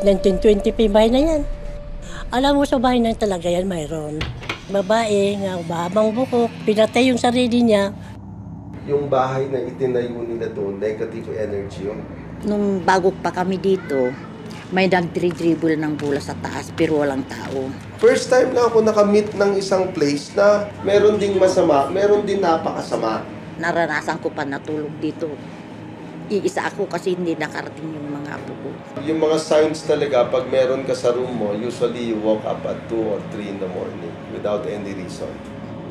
1920 pa yung bahay na yan. Alam mo, sa bahay na talaga yan mayroon. Babae, nga mahabang buhok, pinatay yung sarili niya. Yung bahay na itinayo nila doon, negative energy yun. Nung bago pa kami dito, may nagdri-dribble ng bola sa taas pero walang tao. First time na ako nakamit ng isang place na meron ding masama, meron din napakasama. Naranasan ko pa natulog dito. Iisa ako kasi hindi nakarating yung mga apo ko. Yung mga signs talaga, pag meron ka sa room mo, usually you woke up at 2 or 3 in the morning without any reason.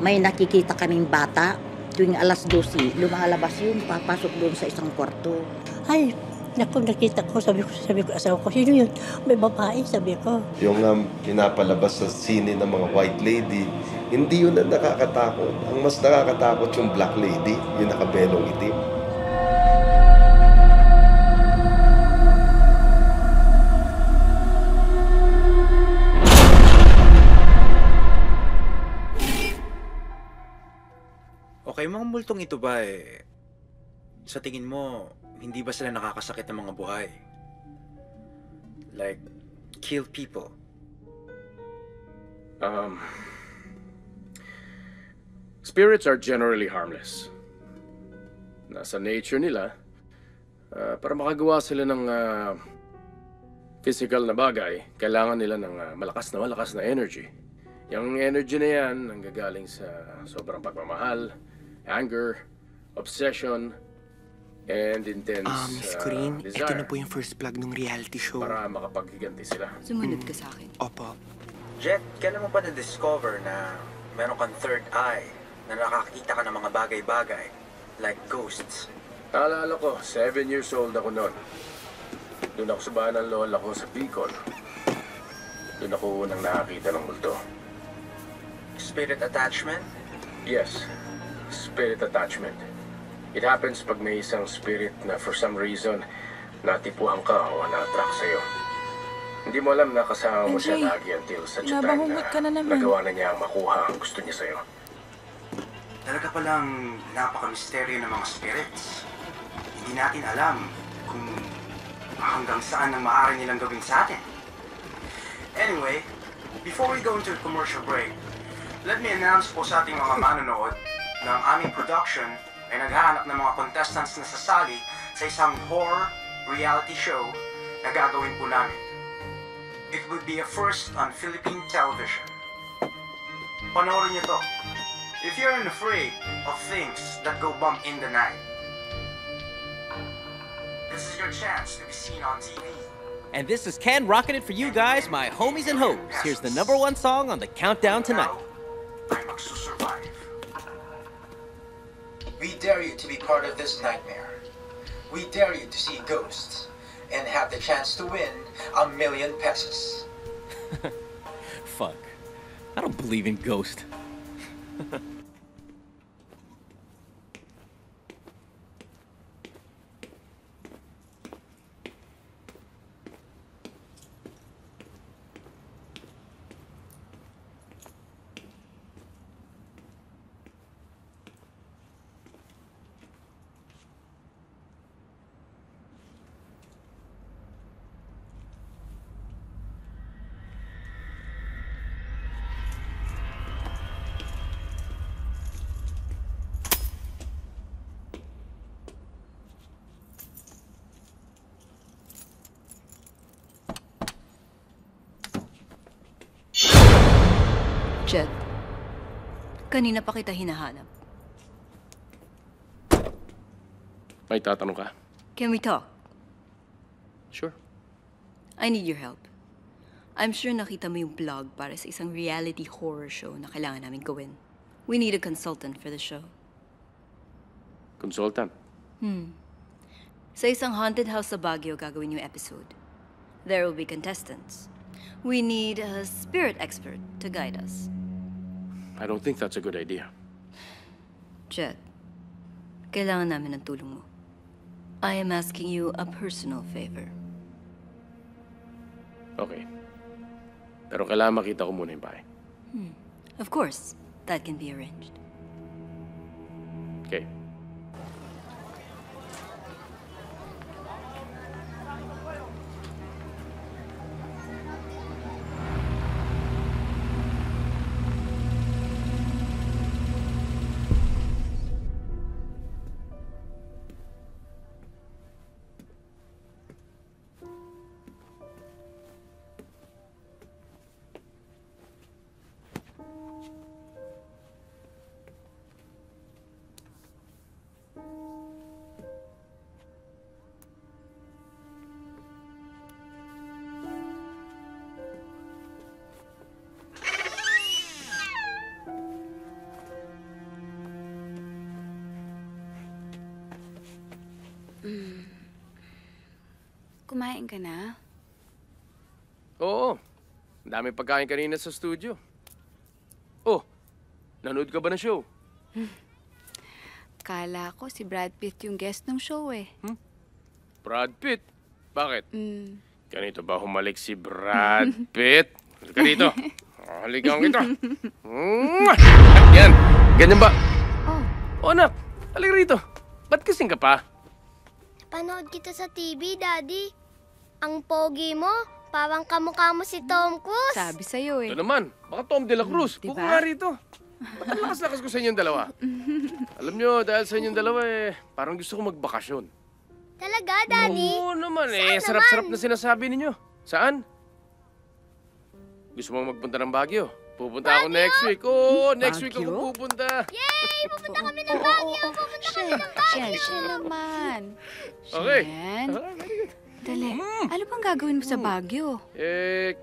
May nakikita kaming bata, tuwing alas 12, lumalabas yun, papasok doon sa isang kwarto. Ay, naku, nakita ko, sabi ko, asawa ko, sino yun? May babae, sabi ko. Yung pinapalabas sa sine ng mga white lady, hindi yun ang nakakatakot. Ang mas nakakatakot yung black lady, yung nakabelong itim. Okay, mga multong ito ba sa tingin mo, hindi ba sila nakakasakit ng mga buhay? Like, kill people? Spirits are generally harmless. Nasa nature nila, para makagawa sila ng physical na bagay, kailangan nila ng malakas na energy. Yung energy na yan, nanggagaling sa sobrang pagmamahal, anger, obsession, and intense Miss Corinne, ito desire. na po yung first plug ng reality show. Para makapaghiganti sila. Sumunod ka sa akin. Opo. Jet, kailan mo ba na-discover na meron kang third eye, na nakakita ka ng mga bagay-bagay, like ghosts? Naalala ko, 7 years old ako noon. Doon ako sa bahay ng lola ko sa Bicol. Doon ako unang nakakita ng multo. Spirit attachment? Yes, spirit attachment. It happens pag may isang spirit na for some reason natipuhan ka o na-attract sa'yo. Hindi mo alam na kasama mo siya MJ, lagi until such a time nabahungot ka na naman. nagawa na niya ang makuha ang gusto niya sa'yo. Talaga palang napaka-misteryo ng mga spirits. Hindi natin alam kung hanggang saan ang maaari nilang gawin sa atin. Anyway, before we go into a commercial break, let me announce po sa ating mga manonood na ang aming production ay naghahanap ng mga contestants na sasali sa isang horror reality show na gagawin po namin. It would be a first on Philippine television. Panoorin niyo to. If you're afraid of things that go bump in the night, this is your chance to be seen on TV. And this is Ken rocking it for you guys, my homies and hoes. Here's the #1 song on the countdown tonight. Ay magsusurvive. We dare you to be part of this nightmare. We dare you to see ghosts and have the chance to win ₱1,000,000. Fuck. I don't believe in ghosts. Jet, kanina pa kita hinahanap. May tatanong ka? Can we talk? Sure. I need your help. I'm sure nakita mo yung blog para sa isang reality horror show na kailangan namin gawin. We need a consultant for the show. Consultant? Sa isang haunted house sa Baguio gagawin yung episode. There will be contestants. We need a spirit expert to guide us. I don't think that's a good idea. Jet, kailangan namin ng tulong mo. I am asking you a personal favor. Okay. Pero kailangan makita ko muna yung bahay. Of course, that can be arranged. Okay. kumain ka na? Oo. Ang dami pagkain kanina sa studio. Oh, nanood ka ba ng show? Kala ko si Brad Pitt yung guest ng show eh. Brad Pitt? Bakit? Mm. Ganito ba humalik si Brad Pitt? Halika dito. Halikan kita. Yan. Ganyan ba? Oh, anak. Halika rito. Ba't kasing ka pa? Panood kita sa TV, Daddy. Ang pogi mo, parang kamukha mo si Tom Cruise. Sabi sa'yo eh. Ito naman. Baka Tom De La Cruz. Diba? Buko nga rito. Ba't ang lakas-lakas ko sa inyong dalawa? Alam nyo, dahil sa inyong dalawa parang gusto ko magbakasyon. Talaga, Daddy? Oo naman Saan sarap-sarap naman? na sinasabi ninyo. Saan? Gusto mo magpunta ng Baguio? Pupunta ako next week. Oo, next week ako pupunta. Yay! Pupunta kami ng Baguio! Pupunta kami ng Baguio! Siya naman. Okay. Shen, Very good. dali. Ano bang gagawin mo sa Baguio?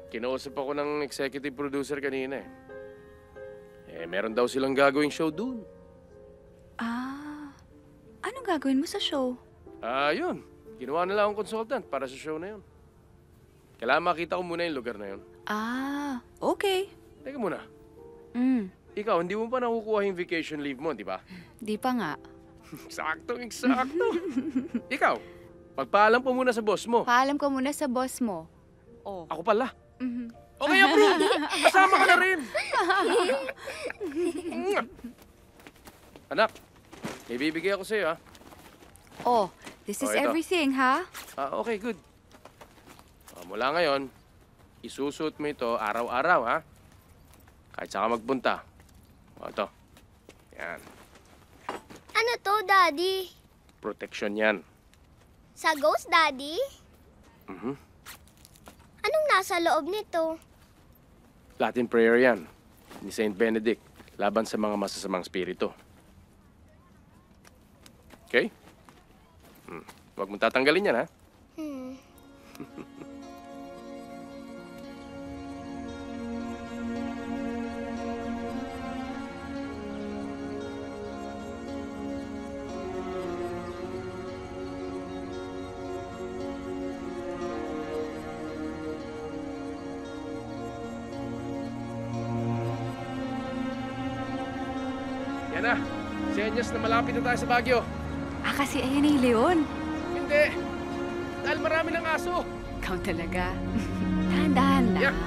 Kinausap ako ng executive producer kanina meron daw silang gagawing show dun. Anong gagawin mo sa show? Yun. Ginawa nila akong consultant para sa show na yun. Kailangan makita ko muna yung lugar na yun. Okay. Teka muna. Mm. Ikaw, hindi mo pa nakukuha yung vacation leave mo, di ba? Di pa nga. Eksakto. Ikaw, magpaalam po muna sa boss mo. Paalam ko muna sa boss mo. Oh. Ako pala. Mhm. Okay, approve. Kasama ka na rin. Anak, may bibigay ako sa'yo, ha? Oh, this is ito. everything, ha? Okay, good. Mula ngayon, isusuot mo ito araw-araw, ha? Kahit saan ka magpunta. Ito. Yan. Ano to, Daddy? Protection yan. Sa ghost, Daddy? Anong nasa loob nito? Latin prayer yan. Ni Saint Benedict. Laban sa mga masasamang spirito. Okay? Huwag mong tatanggalin yan, ha? Yan na. Senyas na malapit na tayo sa Baguio. Kasi ayan na yung leon. Hindi. Dahil marami ng aso. Ikaw talaga. Dahan-dahan lang.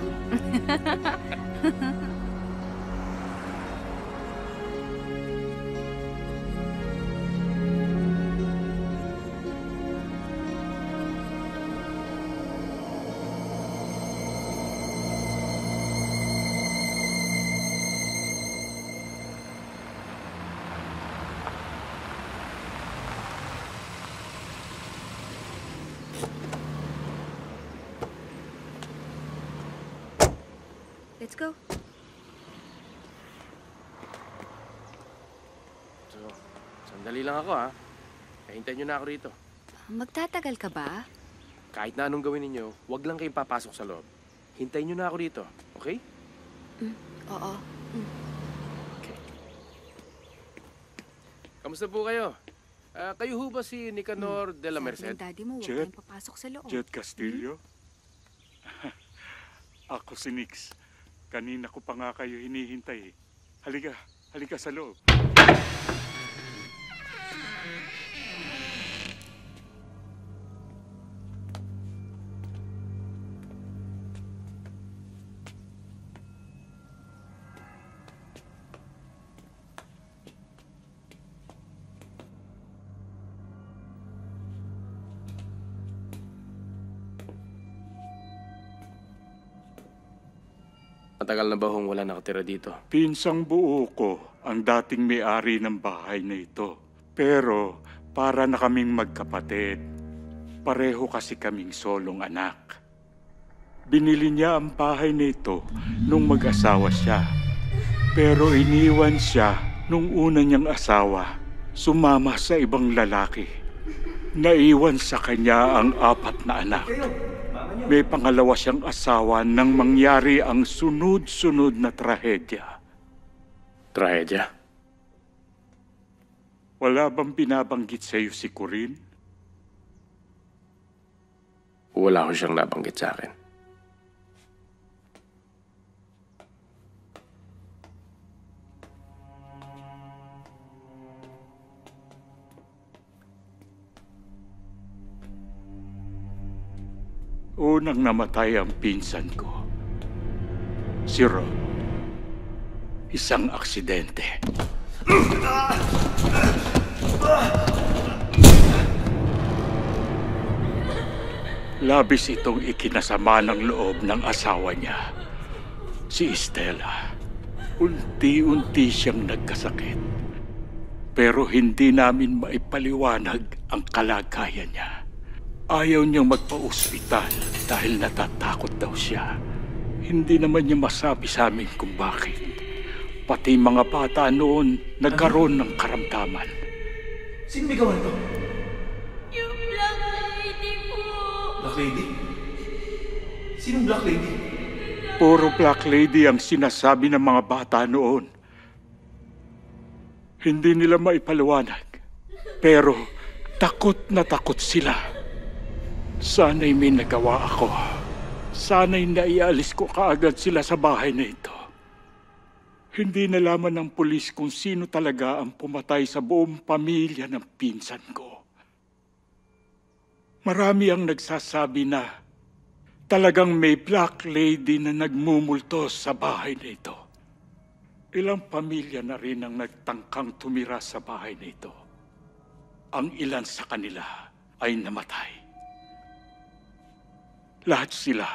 Let's go. So, sandali lang ako, ha? Hintayin nyo na ako rito. Magtatagal ka ba? Kahit na anong gawin ninyo, huwag lang kayong papasok sa loob. Hintayin nyo na ako rito, okay? Oo. Okay. Kamusta po kayo? Kayo ho ba si Nicanor de la Merced? Sabi ng daddy mo, huwag Jet? kang papasok sa loob. Jet Castillo? Ako si Nix. Kanina ko pa nga kayo hinihintay. Halika, halika sa loob. Matagal na ba hong wala nakatira dito? Pinsang buo ko ang dating may-ari ng bahay na ito. Pero para na kaming magkapatid. Pareho kasi kaming solong anak. Binili niya ang bahay na ito nung mag-asawa siya. Pero iniwan siya nung una niyang asawa. Sumama sa ibang lalaki. Naiwan sa kanya ang 4 na anak. May pangalawa siyang asawa nang mangyari ang sunod-sunod na trahedya. Trahedya? Wala bang binabanggit sa iyo si Corinne? Wala ko siyang nabanggit sa akin. Unang namatay ang pinsan ko. Si Rob. Isang aksidente. Labis itong ikinasama ng loob ng asawa niya, si Estela. Unti-unti siyang nagkasakit. Pero hindi namin maipaliwanag ang kalagayan niya. Ayaw niyang magpa-ospital dahil natatakot daw siya. Hindi naman niya masabi sa amin kung bakit. Pati mga bata noon nagkaroon ng karamdaman. Sino may gawa ito? Yung Black Lady po. Black Lady? Sinong Black Lady? Puro Black Lady ang sinasabi ng mga bata noon. Hindi nila maipaliwanag. Pero takot na takot sila. Sana'y may nagawa ako. Sana'y naialis ko kaagad sila sa bahay na ito. Hindi nalaman ng pulis kung sino talaga ang pumatay sa buong pamilya ng pinsan ko. Marami ang nagsasabi na talagang may Black Lady na nagmumultos sa bahay na ito. Ilang pamilya na rin ang nagtangkang tumira sa bahay na ito. Ang ilan sa kanila ay namatay. Lahat sila,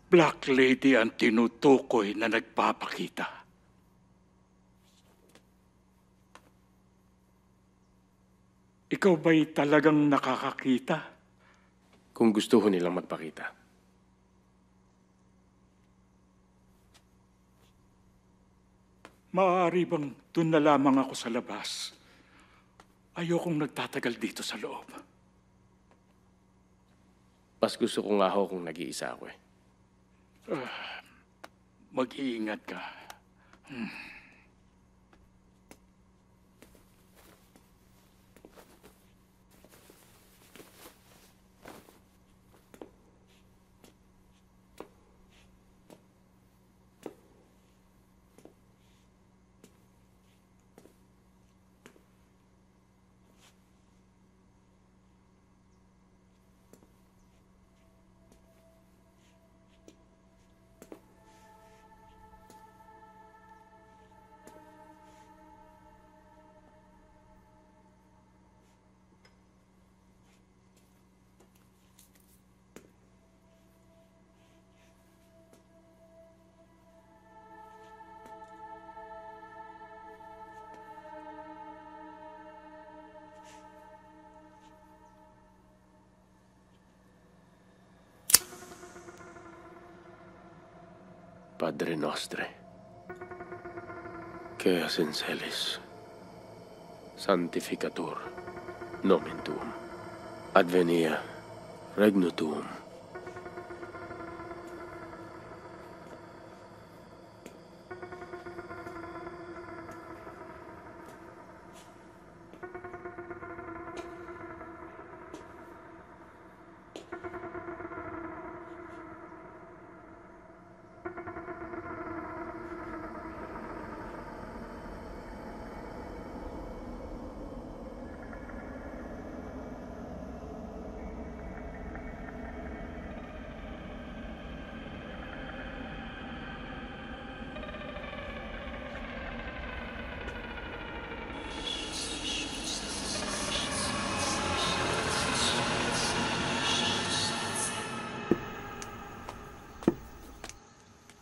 Black Lady ang tinutukoy na nagpapakita. Ikaw ba'y talagang nakakakita? Kung gusto ho nilang magpakita. Maaari bang doon na lamang ako sa labas? Ayokong nagtatagal dito sa loob. Mas gusto ko nga ho kung nag-iisa ako eh. Mag-iingat ka. Padre Nostre, que es in celis, sanctificatur nomen tuum, advenia regnum tuum.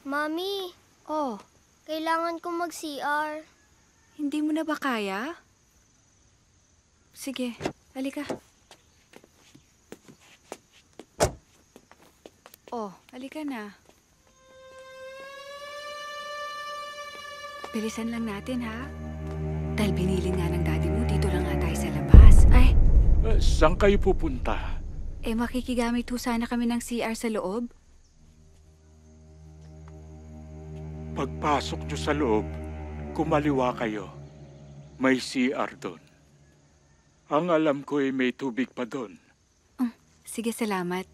Mami, Oh, kailangan kong mag-CR. hindi mo na ba kaya? Sige, halika. Oh, halika na. Bilisan lang natin, ha? Dahil binili nga ng daddy mo, dito lang nga tayo sa labas. Ay, Saan kayo pupunta? makikigamit ho sana kami ng CR sa loob. Pagpasok nyo sa loob, kumaliwa kayo. May CR doon. Ang alam ko ay may tubig pa doon. Sige, salamat.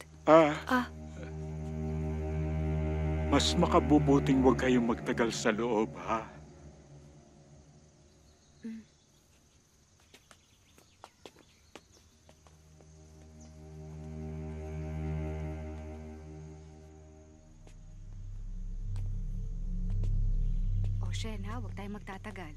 Mas makabubuting huwag kayong magtagal sa loob, ha? O, Shen, ha? Huwag tayong magtatagal.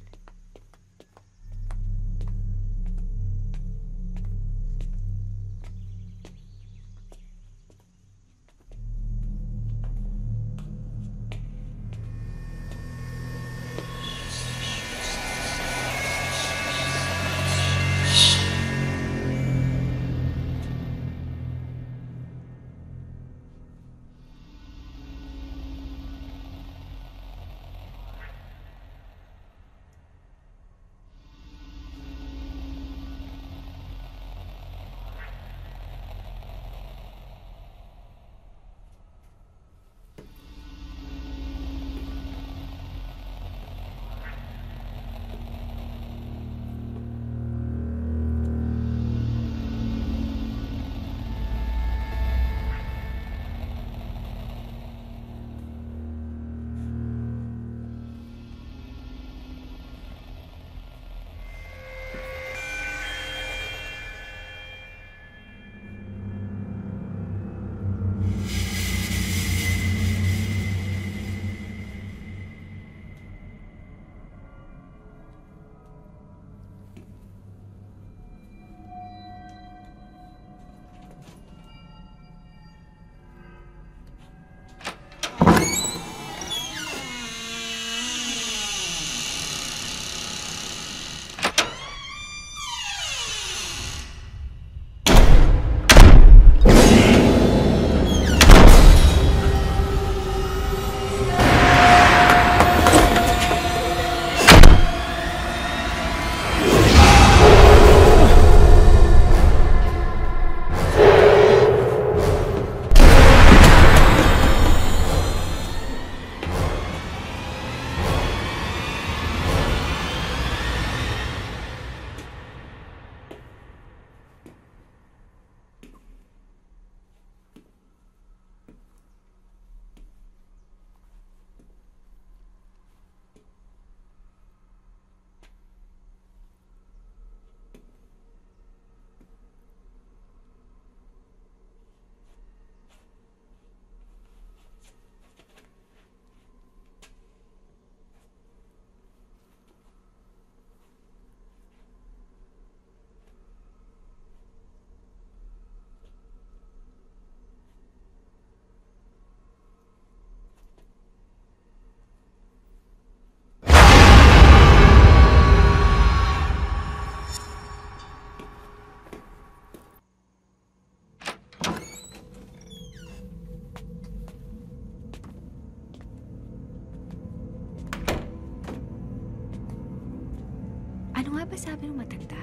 Ano nga ba sabi ng matanda?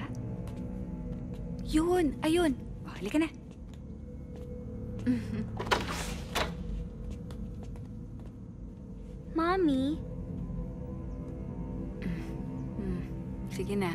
Yun! Ayun! O, halika na. Mommy? Sige na.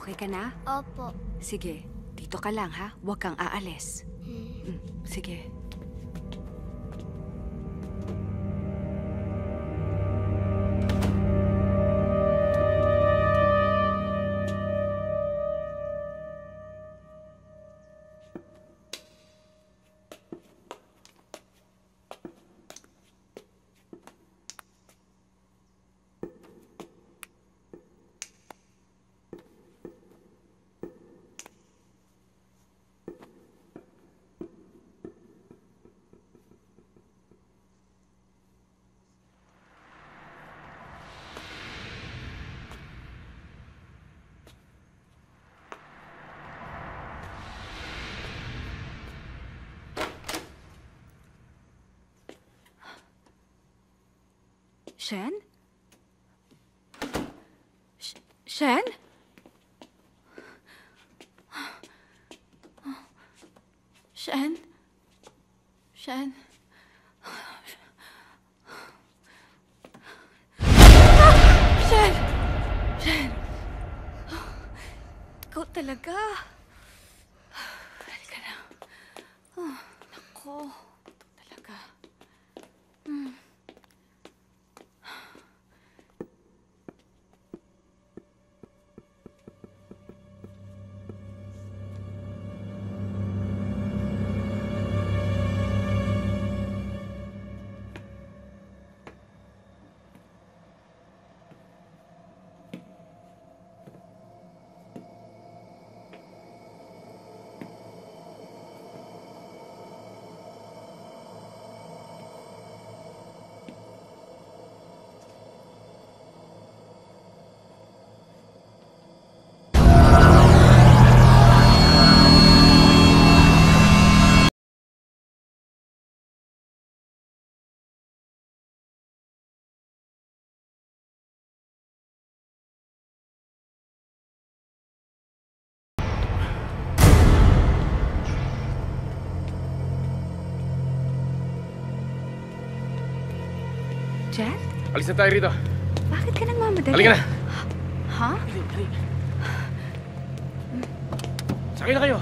Okay ka na? Opo. Sige, dito ka lang ha. Huwag kang aalis. Sige. Shen? Shen? Shen? Shen? Shen! Shen! Ikaw talaga. Halika na. Oh, naku. Ito talaga. Jet? Alis na tayo rito. Bakit ka nagmamadali? Halika na. Ha? Sakay na kayo.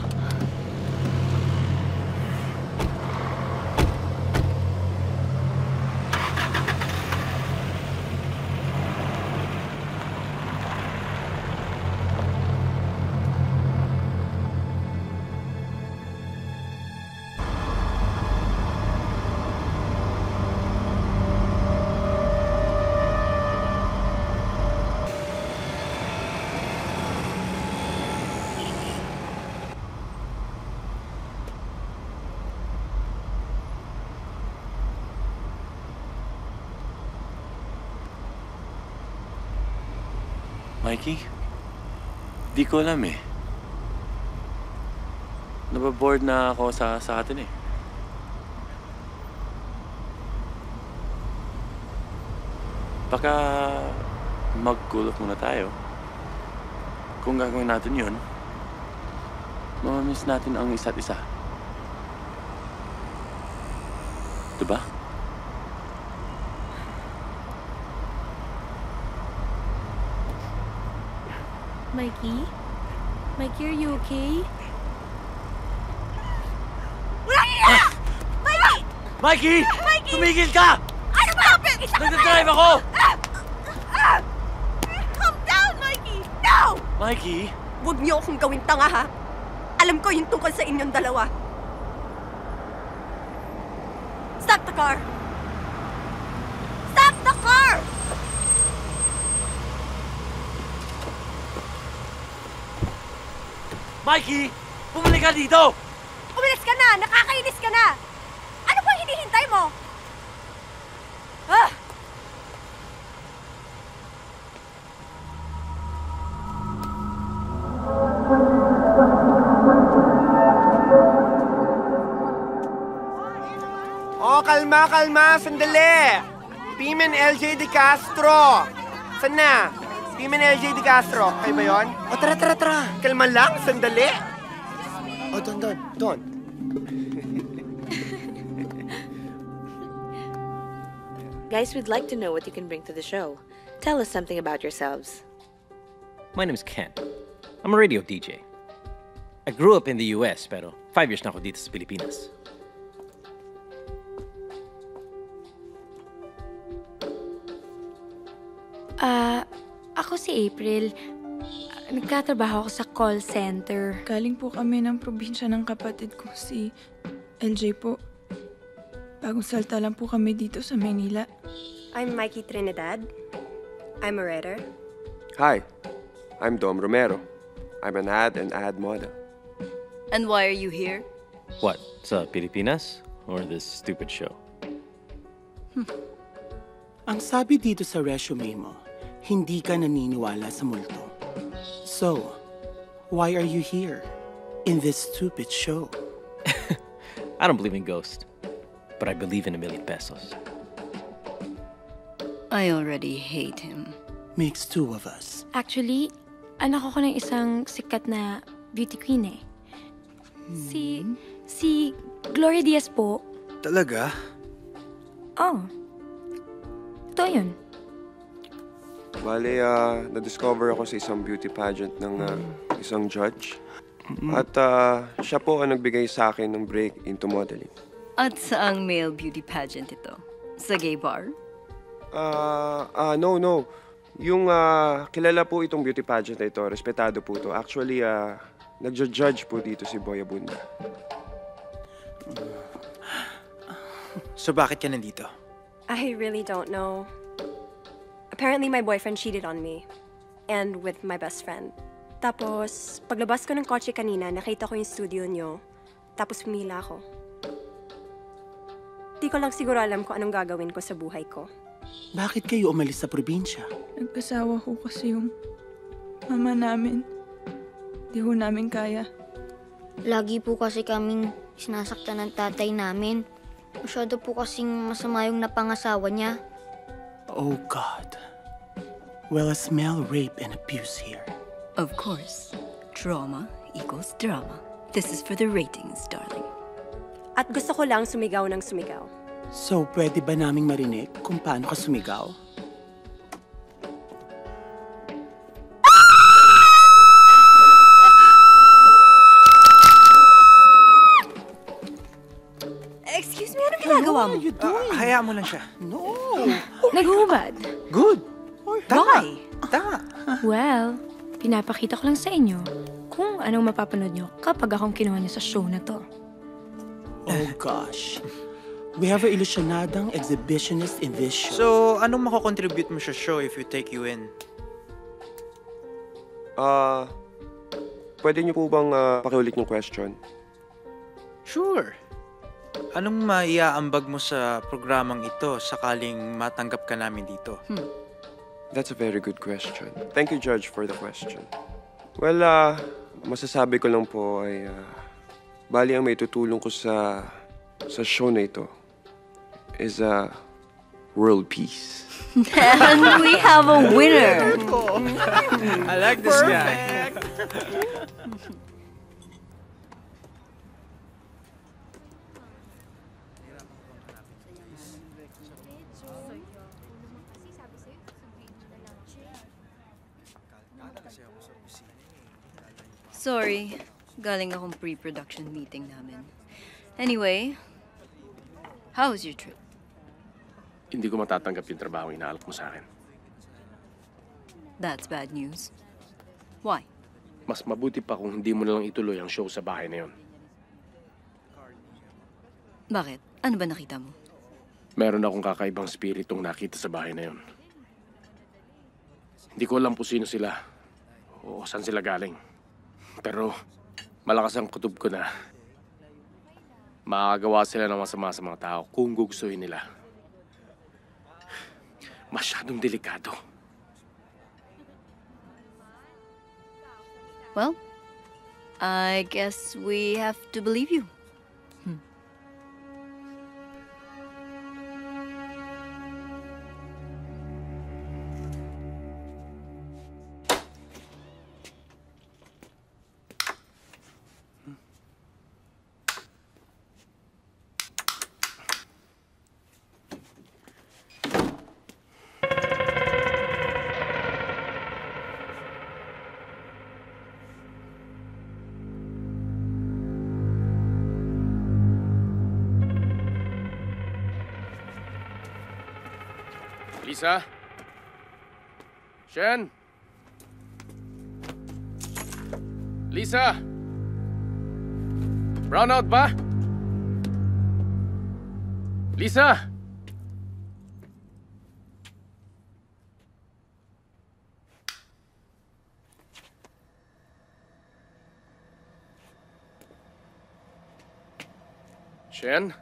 Mikey? Di ko alam eh. Nababoard na ako sa atin eh. Baka mag-cool off muna tayo. Kung gagawin natin yun, mamamiss natin ang isa't isa. Diba? Mikey? Mikey, are you okay? Mikey! Mikey! Mikey! Tumigil ka! Ano ba? Nagdadrive ako! Calm down, Mikey! No! Mikey? Huwag niyo akong gawin tanga, ha? Alam ko yung tungkol sa inyong dalawa. Stop the car! Stop the car! Mikey! Bumalik ka dito! Umalis ka na! Nakakainis ka na! Ano bang hinihintay mo? Ah! Oh, kalma, kalma. Sandali. Team and LJ De Castro. Saan na? Team and LJ De Castro. Kayo ba yun? O, tara. Kalma lang. Sandali. O, doon. Guys, we'd like to know what you can bring to the show. Tell us something about yourselves. My name is Ken. I'm a radio DJ. I grew up in the US, pero 5 years na ako dito sa Pilipinas. Ako si April. Nagtatrabaho ako sa call center. Galing po kami ng probinsya ng kapatid ko, si LJ po. Bagong salta lang po kami dito sa Manila. I'm Mikey Trinidad. I'm a writer. Hi, I'm Dom Romero. I'm an ad and ad model. And why are you here? What, sa Pilipinas? Or this stupid show? Ang sabi dito sa resume mo, hindi ka naniniwala sa multo. So, why are you here in this stupid show? I don't believe in ghosts, but I believe in $1 million pesos. I already hate him. Makes two of us. Actually, anak ako ng isang sikat na beauty queen eh. Si Gloria Diaz po. Talaga? Oh. Ito yun. Bale, na-discover ako sa isang beauty pageant ng isang judge. At siya po ang nagbigay sa akin ng break into modeling. At saang male beauty pageant ito? Sa gay bar? No. Yung kilala po itong beauty pageant na ito, respetado po ito. Actually, nagja-judge po dito si Boy Abunda. So bakit ka nandito? I really don't know. Apparently, my boyfriend cheated on me. And with my best friend. Tapos, paglabas ko ng kotse kanina, nakita ko yung studio nyo. Tapos pumila ako. Di ko lang siguro alam kung anong gagawin ko sa buhay ko. Bakit kayo umalis sa probinsya? Nagkasawa ko kasi yung mama namin. Di ho namin kaya. Lagi po kasi kaming sinasaktan ng tatay namin. Masyado po kasing masama yung napangasawa niya. Oh, God. Well, I smell rape and abuse here. Of course. Trauma equals drama. This is for the ratings, darling. At gusto ko lang sumigaw ng sumigaw. So, pwede ba naming marinig kung paano ka sumigaw? Excuse me, anong ginagawa mo? Hayaan mo lang siya. No. Naghubad. Good. Why? Tama. Well, pinapakita ko lang sa inyo kung anong mapapanood nyo kapag akong kinuha niyo sa show na to. Oh, gosh. We have a ilusyonadang exhibitionist in this show. So, anong mako-contribute mo sa show if we take you in? Pwede niyo po bang pakiulit yung question? Sure. Anong maiaambag mo sa programang ito sakaling matanggap ka namin dito? That's a very good question. Thank you, Judge, for the question. Well, masasabi ko lang po ay bali ang may tutulong ko sa show na ito is world peace. And we have a winner! I like this guy. Sorry, galing akong pre-production meeting namin. Anyway, how was your trip? Hindi ko matatanggap yung trabaho inaalok mo sa akin. That's bad news. Why? Mas mabuti pa kung hindi mo na lang ituloy ang show sa bahay na yon. Bakit? Ano ba nakita mo? Meron akong kakaibang spiritong nakita sa bahay na yon. Hindi ko alam po sino sila o saan sila galing. Pero malakas ang kutob ko na makakagawa sila ng masama sa mga tao kung gugustuhin nila. Masyadong delikado. Well, I guess we have to believe you. Lisa? Shen? Lisa? Brownout ba? Lisa? Shen?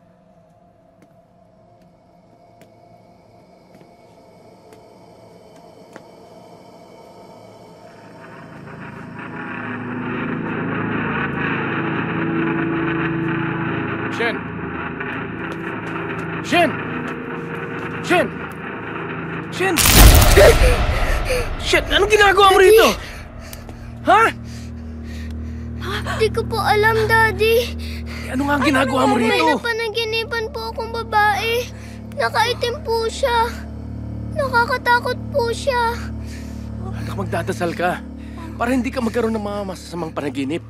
Shen! Shen! Shen! Shen! Shit! Anong ginagawa mo rito? Ha? Hindi ko po alam, Daddy. Ano nga ang ginagawa mo May rito? napanaginipan po akong babae. Nakaitim po siya. Nakakatakot po siya. Anak, magdadasal ka. Para hindi ka magkaroon ng mga masasamang panaginip.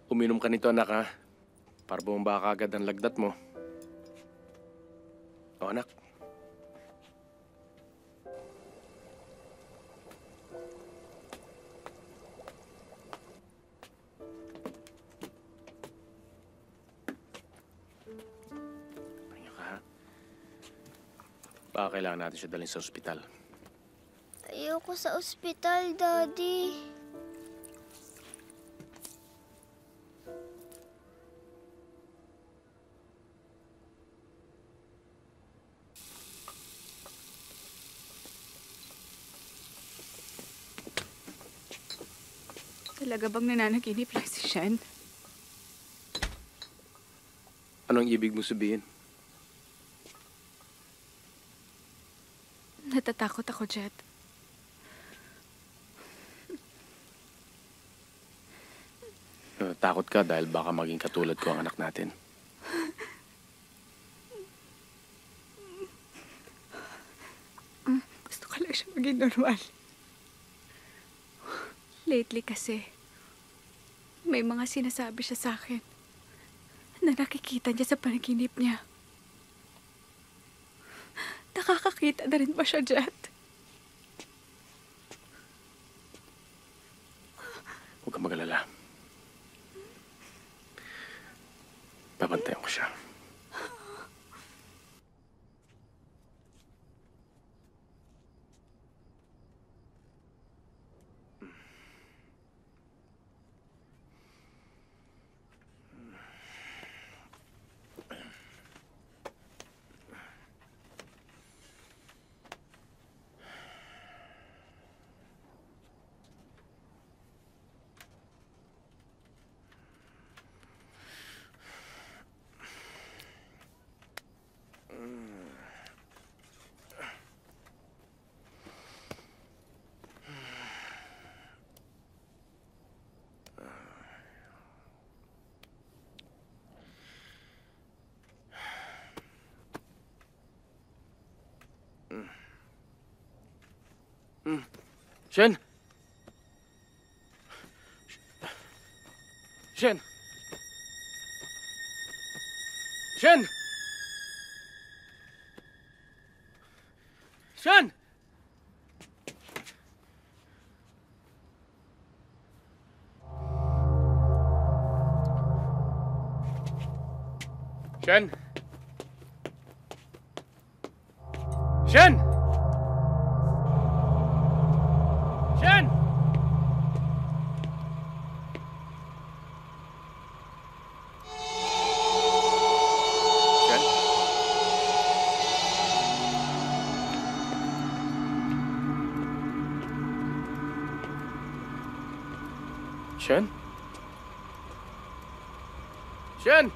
Uminom ka nito, anak, ha? Para bumaba ka agad ang lagdat mo. O, anak. Pahinga ka, ha? Baka kailangan natin siya dalhin sa ospital. Ayoko sa ospital, Daddy. Talaga bang nananaginip lang si Shen? Anong ibig mo sabihin? Natatakot ako, Jet. Takot ka dahil baka maging katulad ko ang anak natin. Gusto ko lang siya maging normal. Lately kasi, may mga sinasabi siya sa akin na nakikita niya sa panaginip niya. Nakakakita na rin ba siya, Jet? Huwag kang mag-alala. Babantayan ko siya. Shen! Shen! Shen! Shen! Shen! Shen! Shen! Shen? Shen!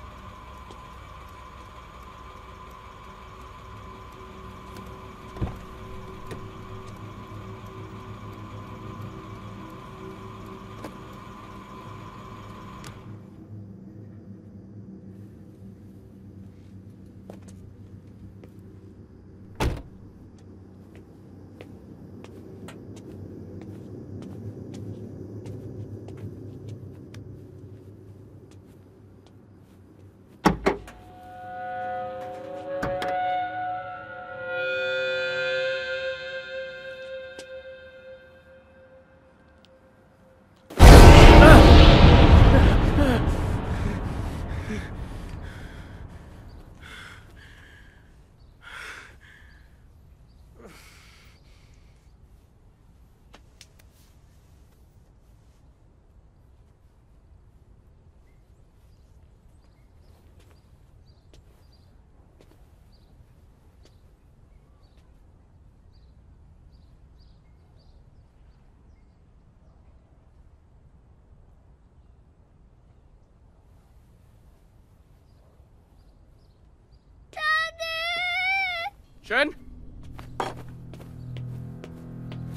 Shen?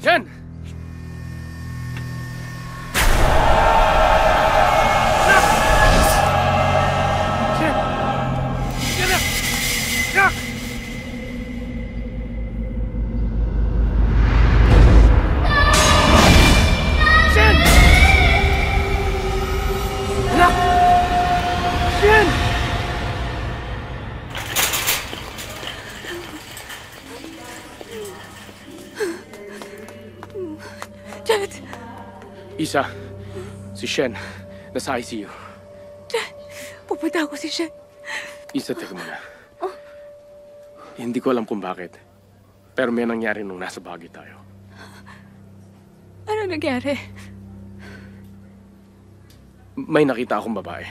Shen! Isa, si Shen, nasa ICU. Pupunta ako si Shen. Isa, teka muna. Hindi ko alam kung bakit. Pero may nangyari nung nasa Baguio tayo. Ano nangyari? May nakita akong babae.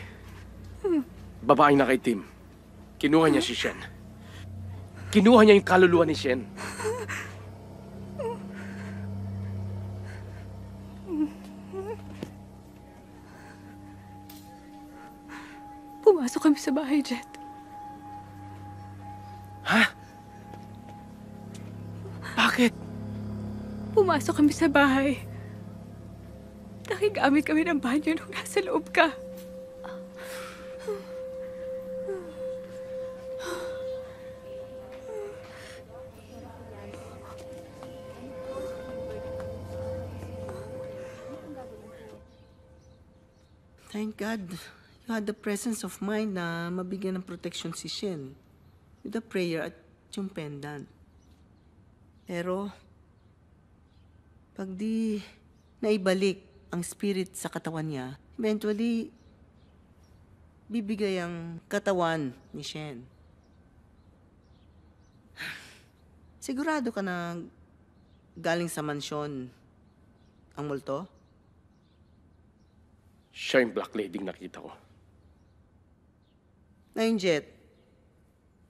Babaeng nakaitim. Kinuha niya si Shen. Kinuha niya yung kaluluwa ni Shen. Pumasok kami sa bahay, Jet. Ha? Bakit? Pumasok kami sa bahay. Nakigamit kami ng banyo nung nasa loob ka. Thank God, you had the presence of mind na mabigyan ng protection si Shen with the prayer at yung pendant. Pero, pag di naibalik ang spirit sa katawan niya, eventually, bibigay ang katawan ni Shen. Sigurado ka na galing sa mansyon ang multo? Siya yung Black Lady nakita ko. Ngayon, Jet,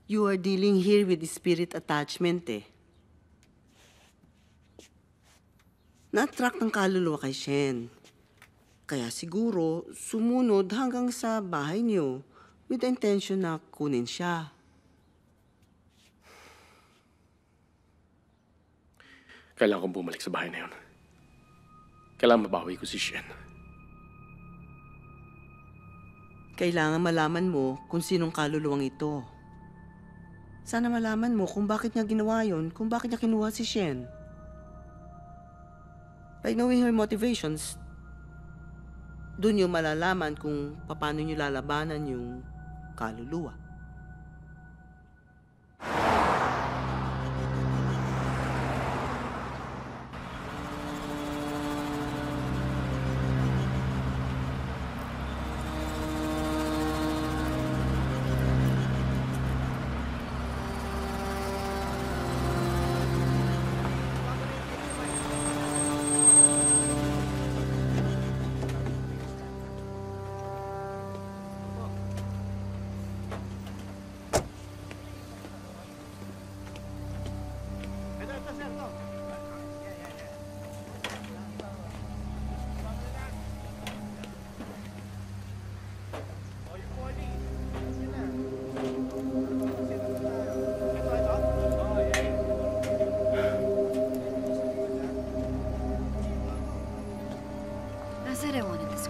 you are dealing here with spirit attachment eh. Na-attract ng kaluluwa kay Shen. Kaya siguro, sumunod hanggang sa bahay niyo with the intention na kunin siya. Kailangan kong bumalik sa bahay na yun. Kailangan mabawi ko si Shen. Kailangan malaman mo kung sinong kaluluwang ito. Sana malaman mo kung bakit niya ginawa yun, kung bakit niya kinuha si Shen. By knowing her motivations, dun yung malalaman kung paano niyo lalabanan yung kaluluwa.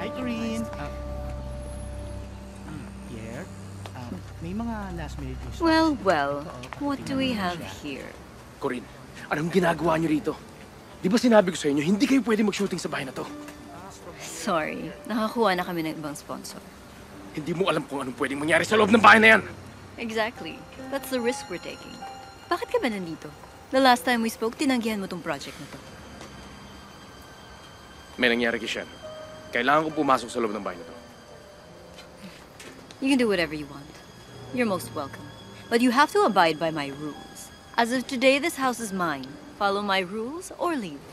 Hi, Corinne. Pierre, may mga last minute issues. Well, what do we have here? Corinne, anong ginagawa niyo rito? Di ba sinabi ko sa inyo, hindi kayo pwede mag-shooting sa bahay na to? Sorry, nakakuha na kami ng ibang sponsor. Hindi mo alam kung anong pwedeng mangyari sa loob ng bahay na yan. Exactly. That's the risk we're taking. Bakit ka ba nandito? The last time we spoke, tinanggihan mo tong project na to. May nangyari kay Shen. Kailangan ko pumasok sa loob ng bahay na to. You can do whatever you want. You're most welcome. But you have to abide by my rules. As of today, this house is mine. Follow my rules or leave.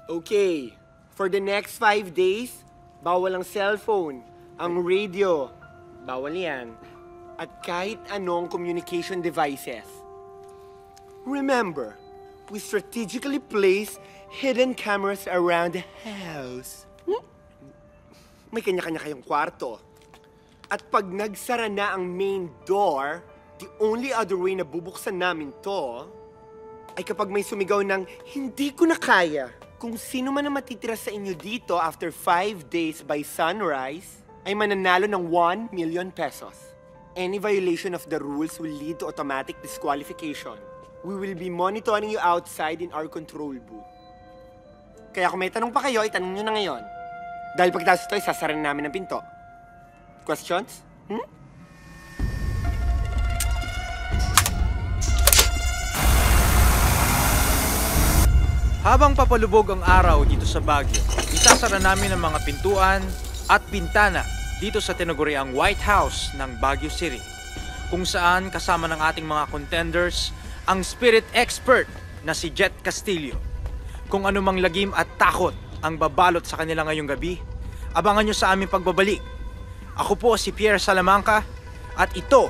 Okay, for the next 5 days, bawal ang cellphone, ang radio, bawal yan, at kahit anong communication devices. Remember, we strategically place hidden cameras around the house. may kanya-kanya kayong kwarto. At pag nagsara na ang main door, the only other way na bubuksan namin to ay kapag may sumigaw ng, hindi ko na kaya. Kung sino man ang matitira sa inyo dito after 5 days by sunrise, ay mananalo ng 1 million pesos. Any violation of the rules will lead to automatic disqualification. We will be monitoring you outside in our control booth. Kaya kung may tanong pa kayo, itanong nyo na ngayon. Dahil pagkatapos ito, isasara na namin ang pinto. Questions? Habang papalubog ang araw dito sa Baguio, isasara namin ang mga pintuan at bintana dito sa tinaguriang White House ng Baguio City, kung saan kasama ng ating mga contenders ang spirit expert na si Jet Castillo. Kung anumang lagim at takot ang babalot sa kanila ngayong gabi, abangan nyo sa aming pagbabalik. Ako po si Pierre Salamanca at ito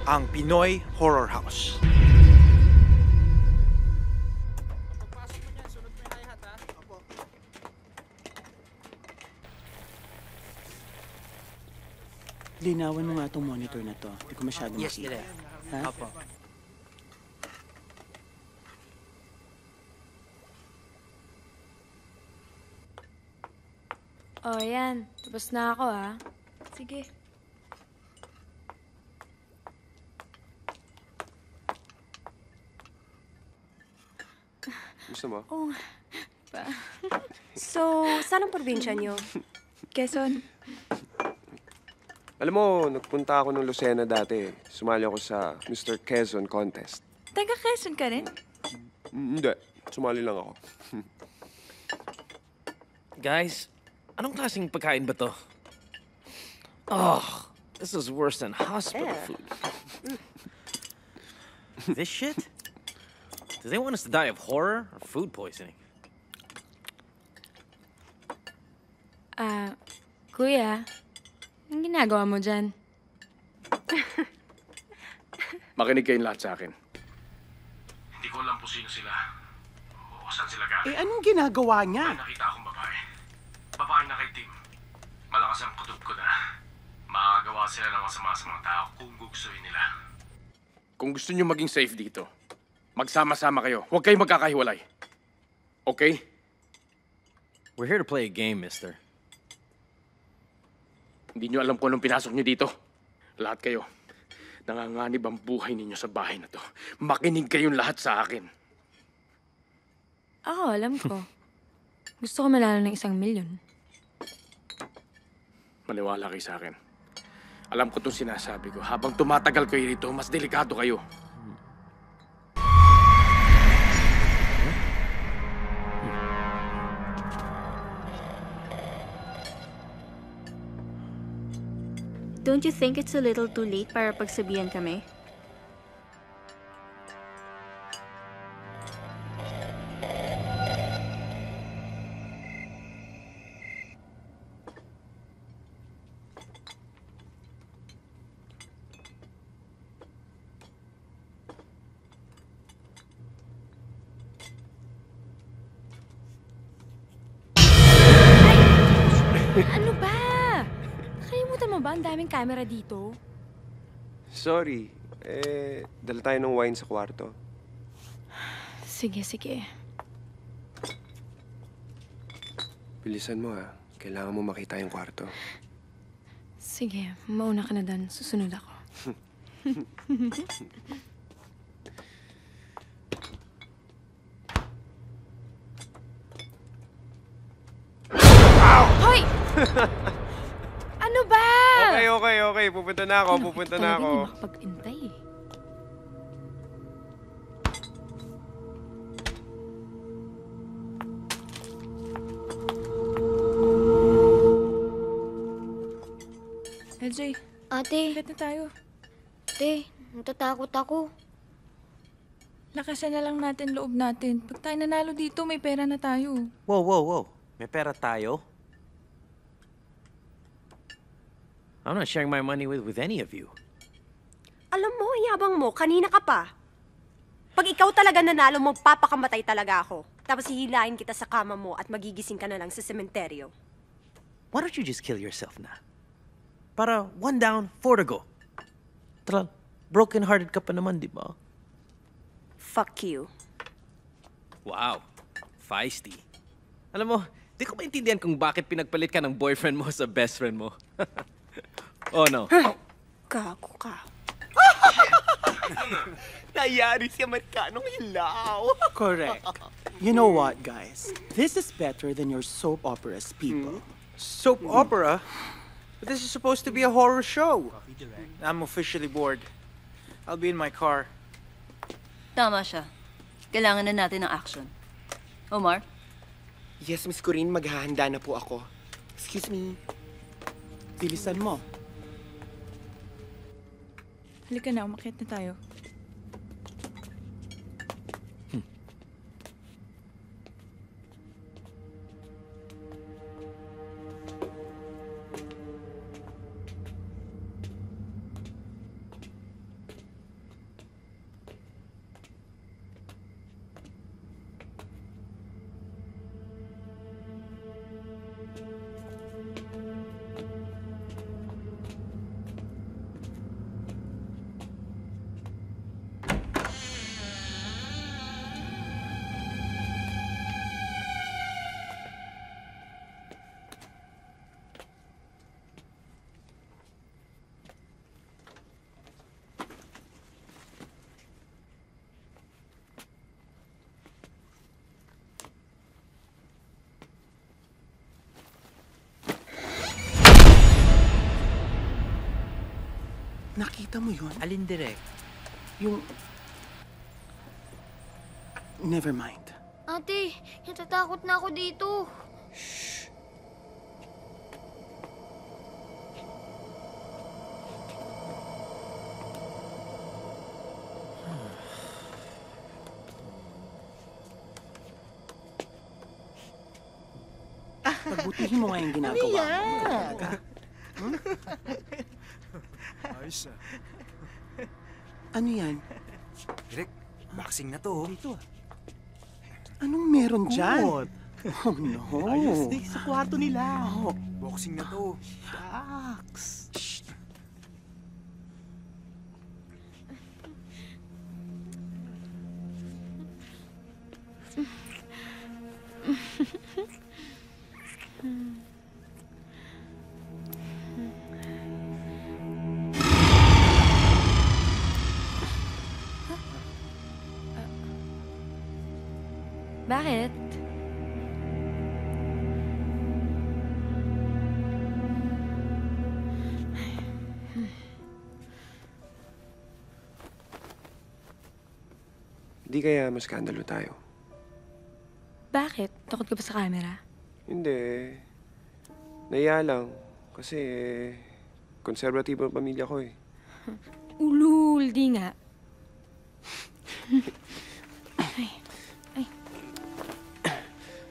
ang Pinoy Horror House. Linawan mo nga itong monitor na to. Hindi ko masyado makita. Ha? Apo. Oh, yan. Tapos na ako, ha? Sige. Gusto mo? Oo nga. So, saan ang probinsya niyo? Quezon. Alam mo, nagpunta ako ng Lucena dati. Sumali ako sa Mr. Quezon contest. Taga Quezon ka rin? Hindi. Sumali lang ako. Guys, anong klaseng pagkain ba to? Oh, this is worse than hospital food. This shit? Do they want us to die of horror or food poisoning? Kuya, anong ginagawa mo dyan? Makinig kayong lahat sa akin. Hindi ko alam po sino sila. O saan sila galing. Anong ginagawa niya? May nakita akong babae. Babae na kay Tim. Malakas ang kutob ko na. Makakagawa sila ng masama sa mga tao kung gugustuhin nila. Kung gusto niyo maging safe dito, magsama-sama kayo. Huwag kayong magkakahiwalay. Okay? We're here to play a game, mister. Hindi niyo alam kung anong pinasok niyo dito. Lahat kayo. Nanganganib ang buhay ninyo sa bahay na to. Makinig kayong lahat sa akin. Ako, alam ko. Gusto ko manalo ng 1 milyon. Maniwala kayo sa akin. Alam ko itong sinasabi ko. Habang tumatagal kayo dito, mas delikado kayo. Don't you think it's a little too late para pagsabihan kami? Ano ba? Nakalimutan mo ba ang daming camera dito? Sorry. Dala tayo ng wine sa kwarto. Sige, sige. Bilisan mo ha. Kailangan mo makita yung kwarto. Sige, mauna ka na doon. Susunod ako. Hoy! Ano ba? Okay. Pupunta na ako. Talaga hindi makapag-intay eh. LJ, Ate, ulit na tayo. ate, natatakot ako. Lakasan na lang natin loob natin. Pag tayo nanalo dito, may pera na tayo. Whoa. May pera tayo? I'm not sharing my money with any of you. Alam mo, yabang mo, kanina ka pa. Pag ikaw talaga nanalo, magpapakamatay talaga ako. Tapos hihilahin kita sa kama mo at magigising ka na lang sa sementeryo. why don't you just kill yourself na? Para 1 down, 4 to go. Tara, broken-hearted ka pa naman, di ba? Fuck you. Wow, feisty. Alam mo, di ko maintindihan kung bakit pinagpalit ka ng boyfriend mo sa best friend mo. Oh no. Gago ka. Nayari siya magkanong hilaw. Correct. You know what, guys? This is better than your soap operas, people. Soap opera? But this is supposed to be a horror show. I'm officially bored. I'll be in my car. Tama siya. Kailangan na natin ng action. Omar? Yes, Miss Corinne, maghahanda na po ako. Excuse me. Bilisan mo. Halika na, umakyat na tayo. Nakita mo yun? Alin direct? Yung... Never mind. Ate, natatakot na ako dito. Pagbutihin mo nga yung ginagawa mo. Ayos ah. Ano yan? Direk, boxing na to. Dito. Anong meron dyan? Kumot. Oh no. Ayos, di sa kwarto nila. Oh. Boxing na to. Box. Bakit? Di kaya maskandalo tayo? Bakit? Takot ka ba sa camera? Hindi. Naiya lang. Kasi konservatibo ang pamilya ko eh. Ulul, di nga.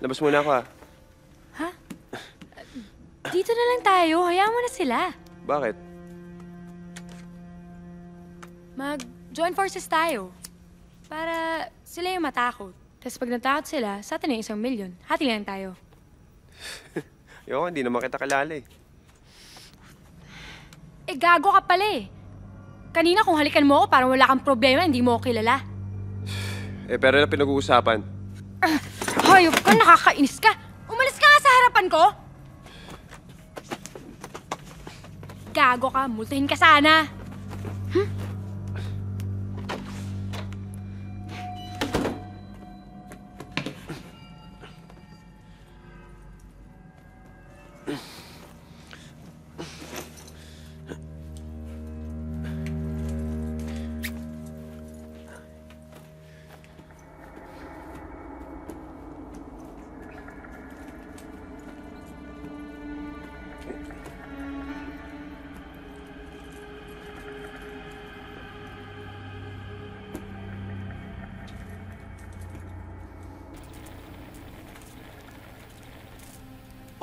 Labas muna ako ah. Ha? Dito na lang tayo. Hayaan mo na sila. Bakit? Mag-join forces tayo. Para sila yung matakot. Tapos pag natakot sila, sa atin yung 1 milyon. Hati lang tayo. Yung hindi naman kita kilala eh. Eh, gago ka pala eh. Kanina kung halikan mo ako, parang wala kang problema, hindi mo ako kilala. Eh, pero na pinag-uusapan. Hayop ka, nakakainis ka. Umalis ka nga sa harapan ko. Gago ka, multuhin ka sana.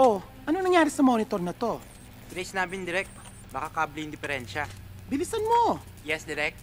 Oh, ano nangyari sa monitor na to? Trace namin direct. Baka kable yung diferensya. Bilisan mo! Yes, direct.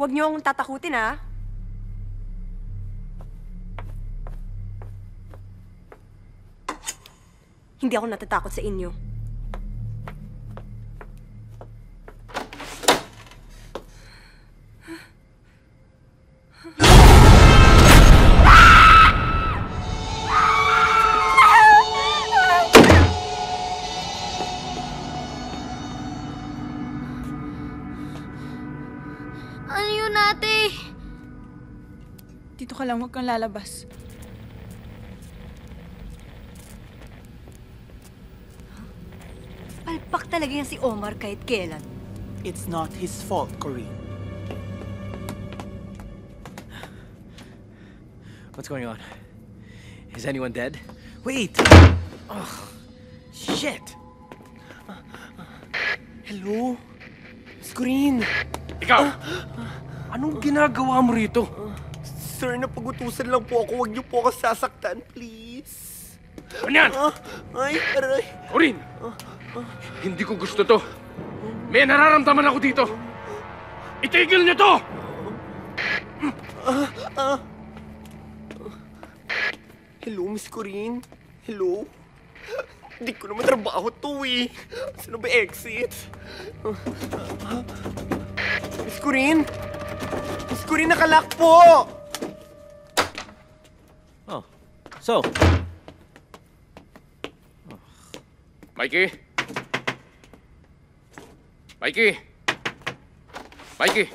Huwag niyo akong tatakutin, ha? Hindi ako natatakot sa inyo. Ano yun, ate? Dito ka lang, huwag kang lalabas. Palpak talaga yan si Omar kahit kailan. It's not his fault, Corinne. What's going on? Is anyone dead? Wait! Oh, shit! Hello? Miss Corinne? Ikaw! Anong ginagawa mo rito? Sir, napagutusan lang po ako. Huwag niyo po ako sasaktan, please. Ano yan? Ay, aray. Corinne! Hindi ko gusto to. May nararamdaman ako dito. Itigil niyo to! Hello, Miss Corinne? Hello? Hindi ko naman trabaho to eh. Saan ba exit? Miss Corinne? Miss Corinne, nakalak po! Oh, so? Mikey? Mikey? Mikey?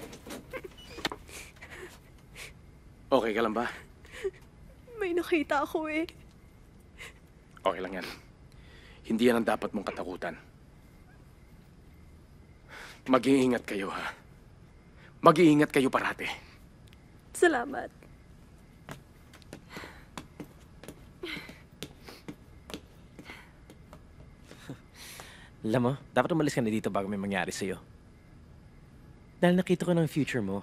Okay ka lang ba? May nakita ako eh. Okay lang yan. Hindi yan ang dapat mong katakutan. Mag-iingat kayo, ha? Mag-iingat kayo parati. Salamat. Alam mo, dapat umalis ka na dito bago may mangyari sa'yo. Dahil nakita ko ng future mo.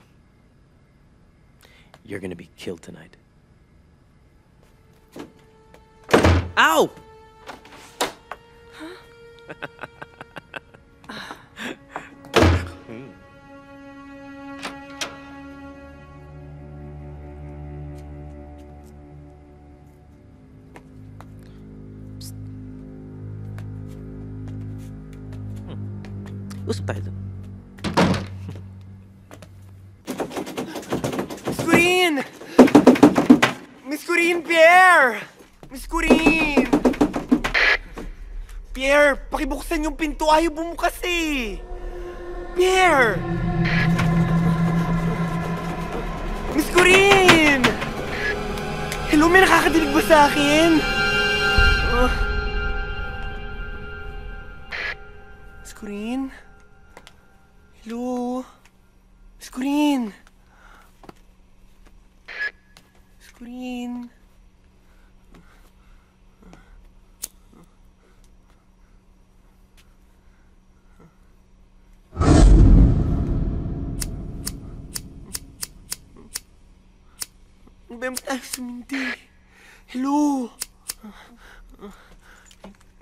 You're gonna be killed tonight. Ow! Usap tayo dun. Miss Corinne! Miss Corinne, Pierre! Miss Corinne! Pierre, pakibuksan yung pinto. Ayaw bumukas eh. Pierre! Miss Corinne! Hello, may nakakadinig ba sa akin? Miss Corinne? Hello? Miss Corinne? Miss Corinne? Ano ba yung tayo sumindi? Hello?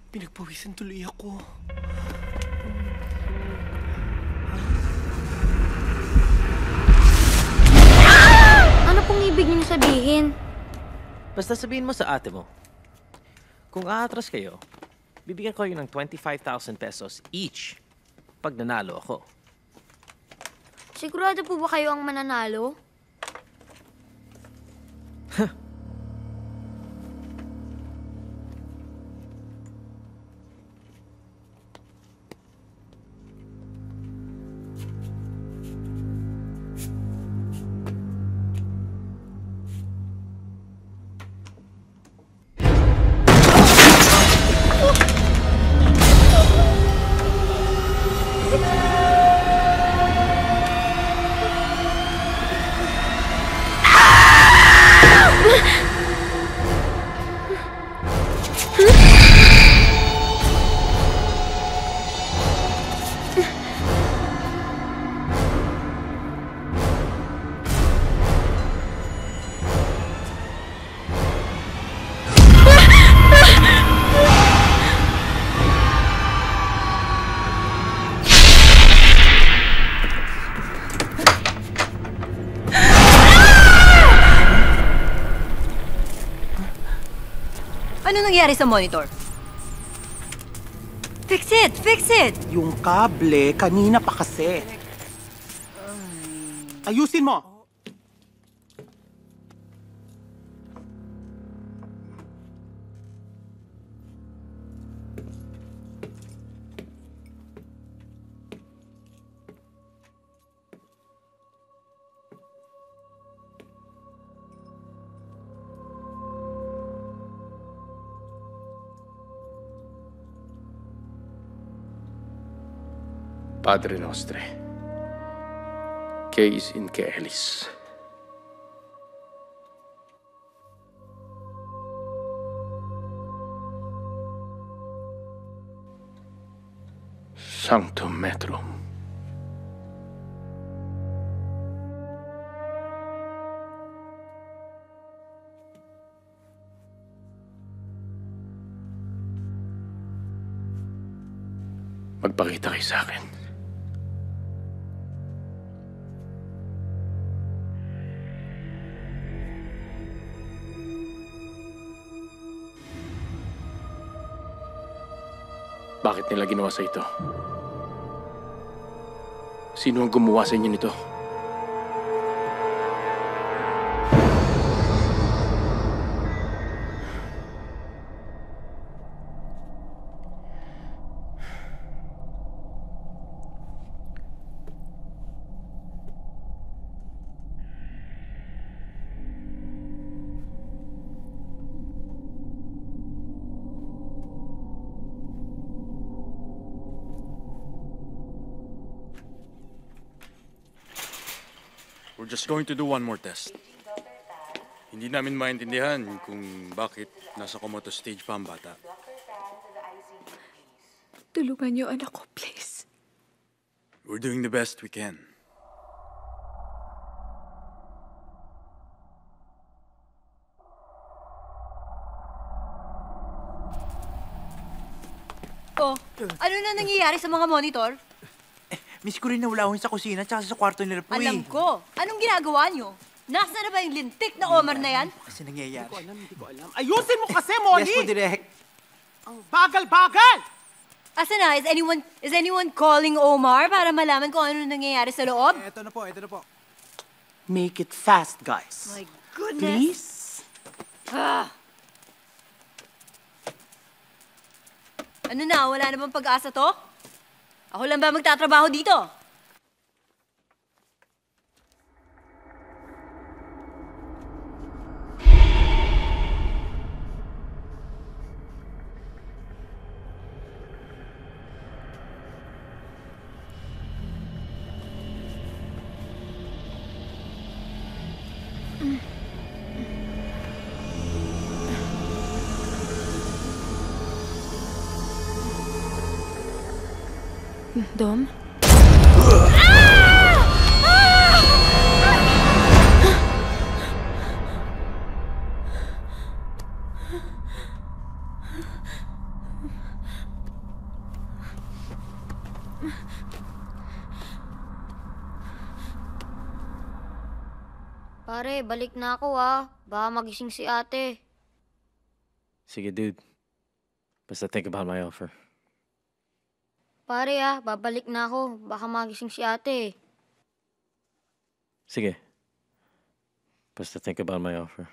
Pinagpawisan tuloy ako. Ano pong ibig niyo sabihin? Basta sabihin mo sa ate mo, kung aatras kayo, bibigyan ko kayo ng 25,000 pesos each pag nanalo ako. Sigurado po ba kayo ang mananalo? Ano nangyari sa monitor? Fix it! Fix it! Yung kable, kanina pa kasi. Ayusin mo! Padre Nostre, Quaes in Caelis. Sanctum Metrum. Magpakita kayo sa akin. Bakit nila ginawa sa ito? Sino ang gumawa sa inyo nito? We're just going to do one more test. Hindi namin maintindihan kung bakit nasa comatose stage pa ang bata. Tulungan niyo anak ko, please. We're doing the best we can. Oh, ano na nangyayari sa mga monitor? Miss ko rin na wala sa kusina tsaka sa kwarto nila po Alam ko. Anong ginagawa niyo? Nasaan na ba yung lintik na Omar na yan? Kasi nangyayari. Hindi ko alam. Ayusin mo kasi, Molly! Yes po, Direk. Ang bagal-bagal! Asa na? Is anyone calling Omar para malaman kung ano nangyayari sa loob? Ito na po. Make it fast, guys. My goodness. Please? Ano na? Wala na bang pag-asa to? Ako lang ba magtatrabaho dito? Dom? Pare, balik na ako Baka magising si ate. Sige, dude. Basta think about my offer. Pare babalik na ako. Baka magising si ate. Sige. Basta think about my offer.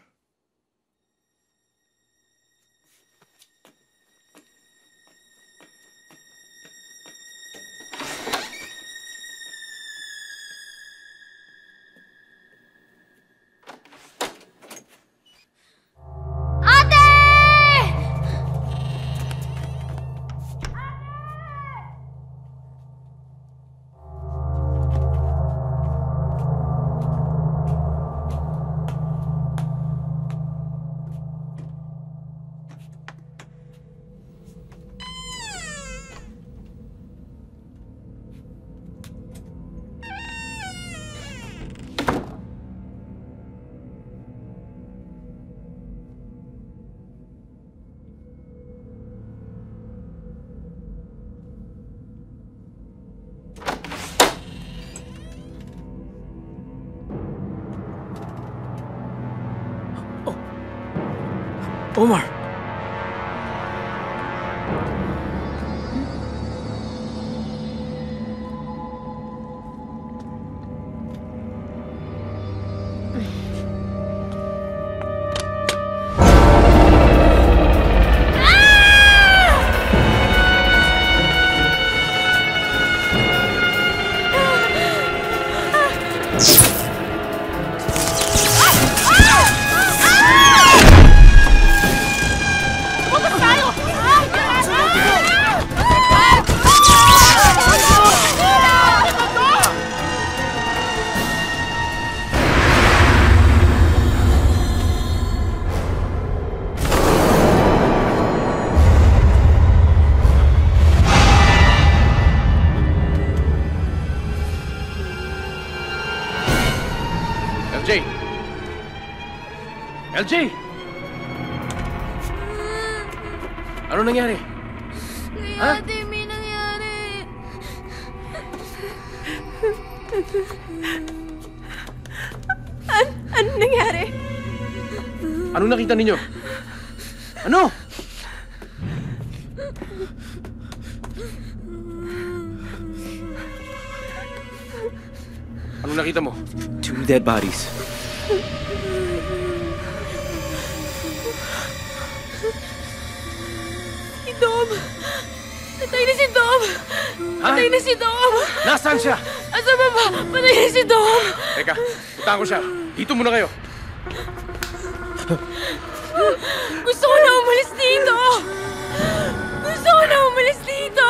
Omar! LJ! LJ! Ano nangyari? Ha? Ate, may nangyari. Ano nangyari? Anong nakita ninyo? Ano? Anong nakita mo? 2 dead bodies. Si Dom! Patay na si Dom! Patay na si Dom! Nasaan siya? Asa baba? Patay na si Dom! Teka, puntahan ko siya. Dito muna kayo. Gusto ko na umalis dito! Gusto ko na umalis dito!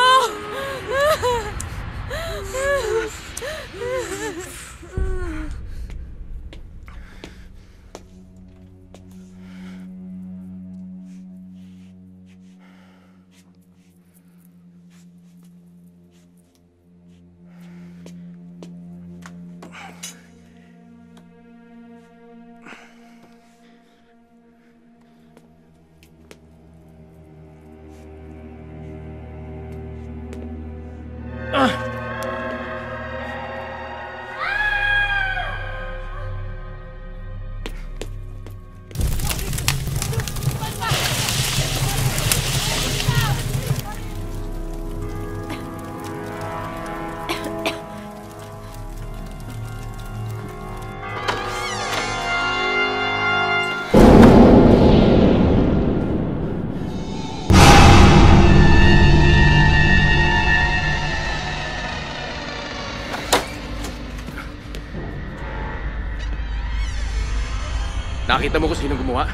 Nakita mo kung sino gumawa?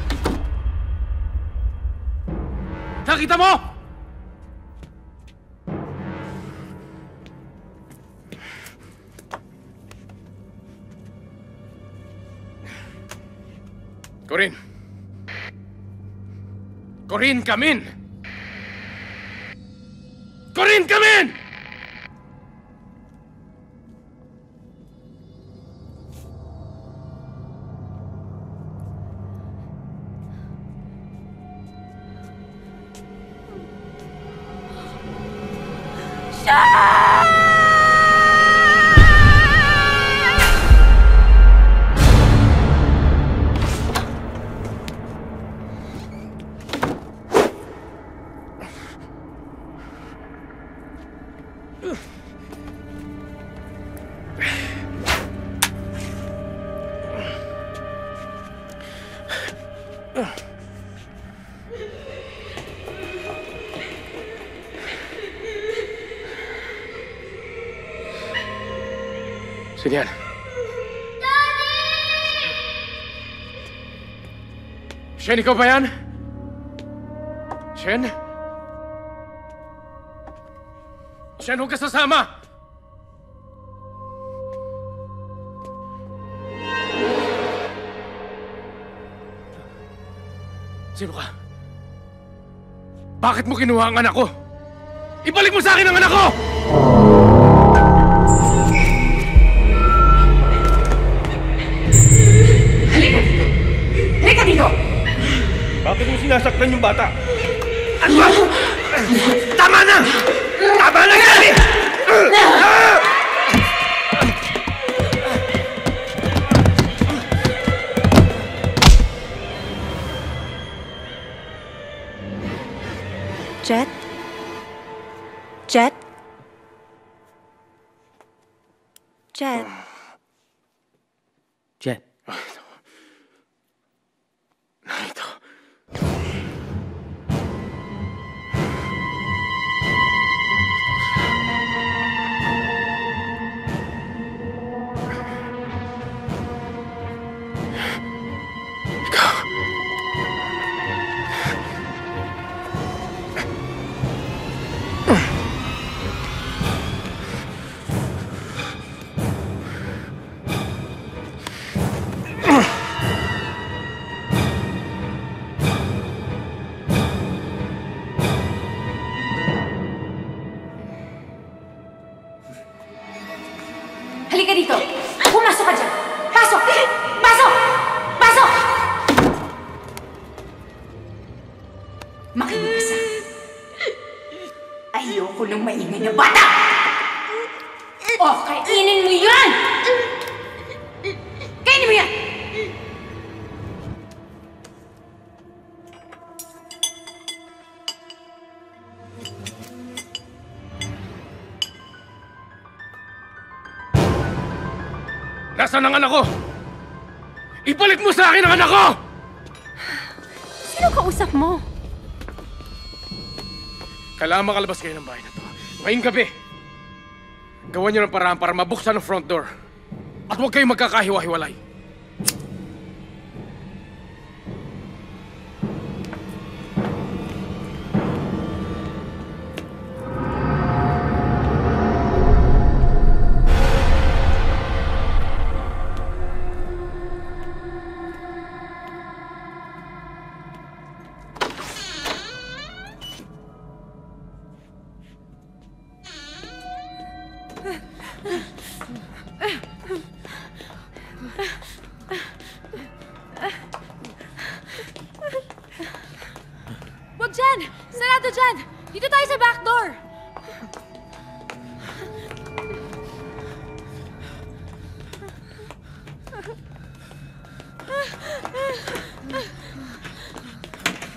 Nakita mo! Corinne! Corinne, come in! Corinne, come in! Sino yan? Shen, ikaw ba yan? Shen? Shen, huwag ka sasama! Sino ka? Bakit mo kinuha ang anak ko? Ibalik mo sa akin ang anak ko! Halika dito! Bakit mo sinasaktan yung bata? Ano ba? Tama na! Tama na kasi! Jet? Jet? Jet? Jet. Halika dito! Pumasok ka dyan! Pasok! Pasok! Pasok! Makinig ka sa akin. Ayoko ng maingay na bata! O, kainin mo yan! Kainin mo yan! Nasaan ang anak ko? Ibalik mo sa akin ang anak ko! Sino kausap mo? Kailangan makalabas kayo ng bahay na to. Ngayong gabi, gawan niyo ng paraan para mabuksan ang front door. At huwag kayong magkakahiwa-hiwalay. Wag dyan! Sarado dyan! Dito tayo sa back door!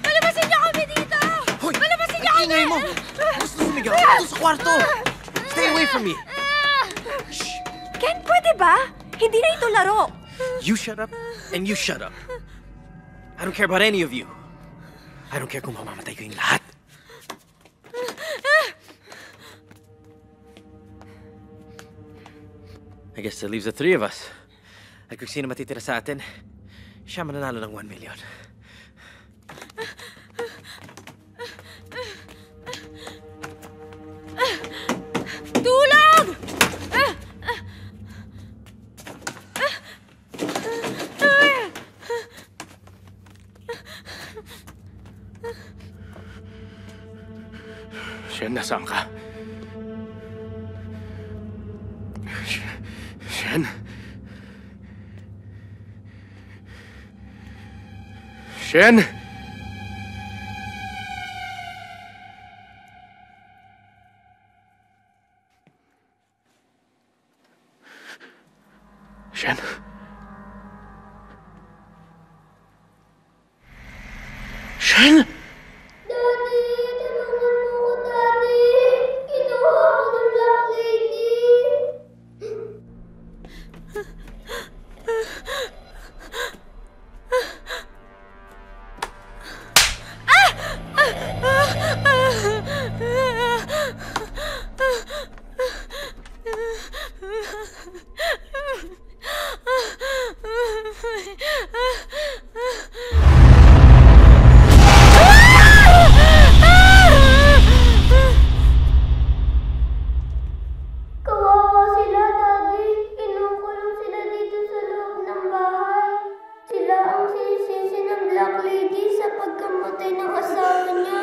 Palabasin niyo kami dito! Hoy! Palabasin niyo kami! Ingay mo! Gusto sumigaw! Ito sa kwarto! Stay away from me! Ken, pwede ba? Hindi na ito laro. You shut up and you shut up. I don't care about any of you. I don't care kung mamamatay ko yung lahat. I guess that leaves the three of us. At kung sino matitira sa atin, siya mananalo ng 1 million. Tulog! Shen, nasaan ka? Shen? Shen? Shen? Shen? Kawawa sila, Daddy. Kinukulong sila dito sa loob ng bahay. Sila ang sinisisi ng Black Lady sa pagkamatay ng asawa niya.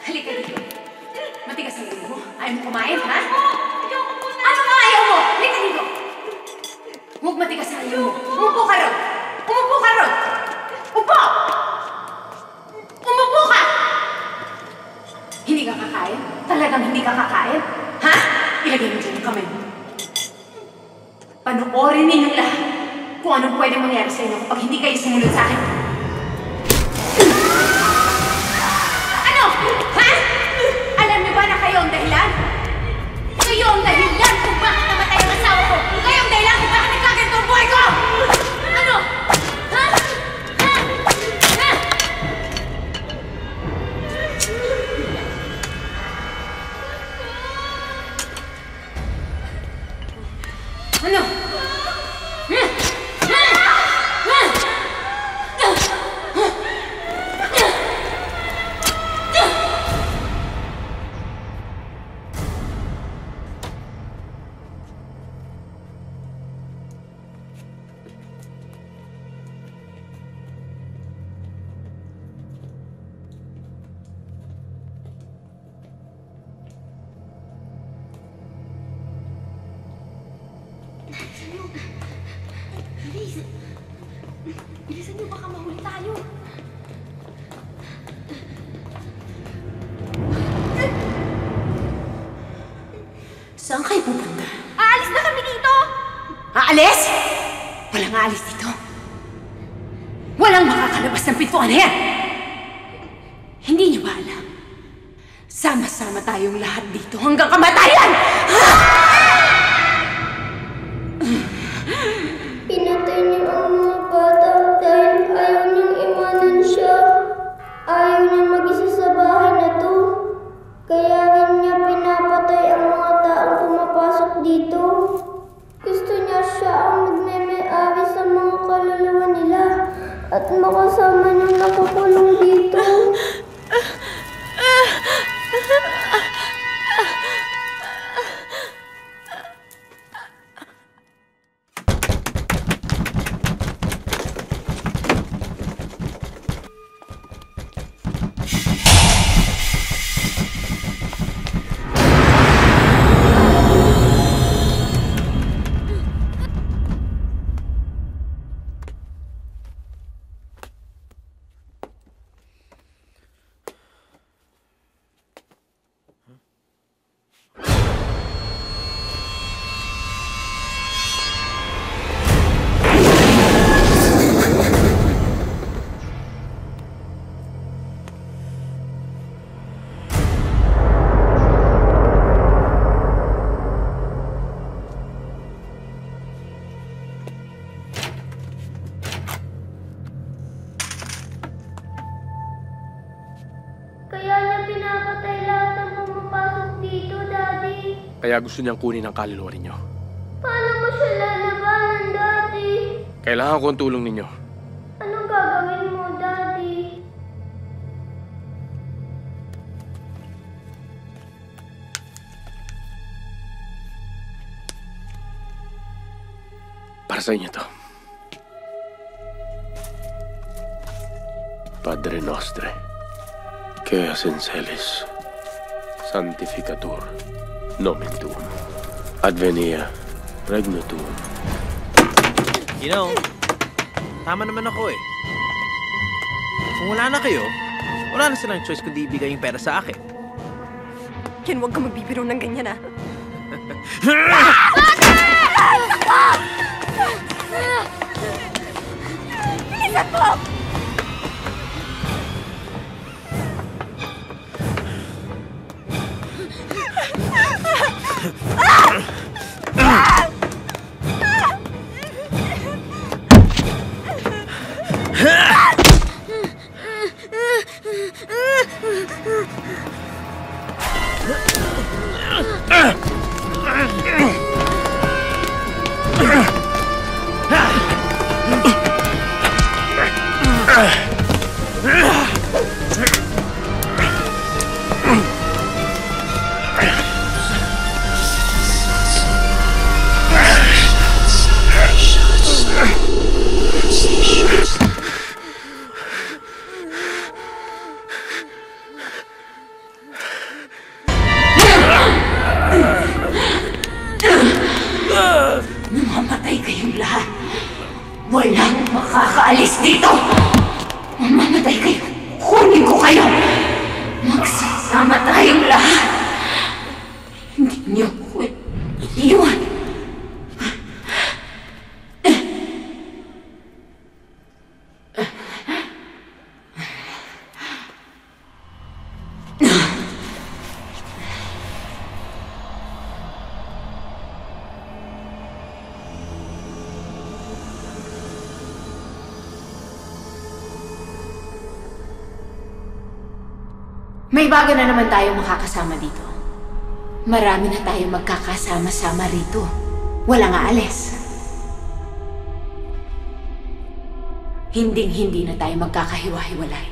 Halika dito. Matigas ang ulo mo. Ayaw mo kumain, ha? Ano nga ayaw mo? Halika dito. Huwag matigas ang ulo mo. Umupo ka ron. Umupo ka ron. Upo! Umupo ka! Hindi ka kakain? Talagang hindi ka kakain? Ha? Ilagay mo dyan yung kamay mo. Panoorin ninyong lahat kung anong pwede mangyari sa inyo kapag hindi kayo sumunod sa akin. Ano? Ha? Alam niyo ba na kayo ang dahilan? Kayo ang dahilan kung bakit namatay ang asawa ko! Kayo ang dahilan kung bakit nagkaganto ang buhay ko! Ano? Ha? Ha? Ha? Ano? aalis? Walang aalis dito. Walang makakalabas ng pintuan na yan. Hindi niyo ba alam? Sama-sama tayong lahat dito hanggang kamatayan! Pinatay niyo ang mga bata dahil ayaw niyang iwanan siya. Ayaw niyang mag-isa sa bahay na to. Kaya rin niya pinapatay ang mga taong pumapasok dito. Gusto niya siya ang magmeme-ari sa mga kaluluwa nila at makasama niyang nakukulong dito. Kaya niya pinapatay lahat ng pumapasok dito, Daddy. Kaya gusto niyang kunin ang kaluluwa ninyo. Paano mo siya lalabanan, Daddy? Kailangan ko ang tulong ninyo. Anong gagawin mo, Daddy? Para sa inyo to. Padre Nostre, que es in celis, sanctificatur, nomen tuum, advenia, regnum tuum. You know, tama naman ako eh. Kung wala na kayo, wala na silang choice kundi ibigay yung pera sa akin. Ken, huwag ka magbibiro ng ganyan, ah. Bilisan mo! Mamamatay kayong lahat. Walang makakaalis dito. Mamamatay kayo. Kunin ko kayo. Magsasama tayong lahat. Hindi niyo ko iiwan. May bago na naman tayong makakasama dito. Marami na tayong magkakasama-sama rito. Walang aalis. Hinding-hindi na tayo magkakahiwa-hiwalay.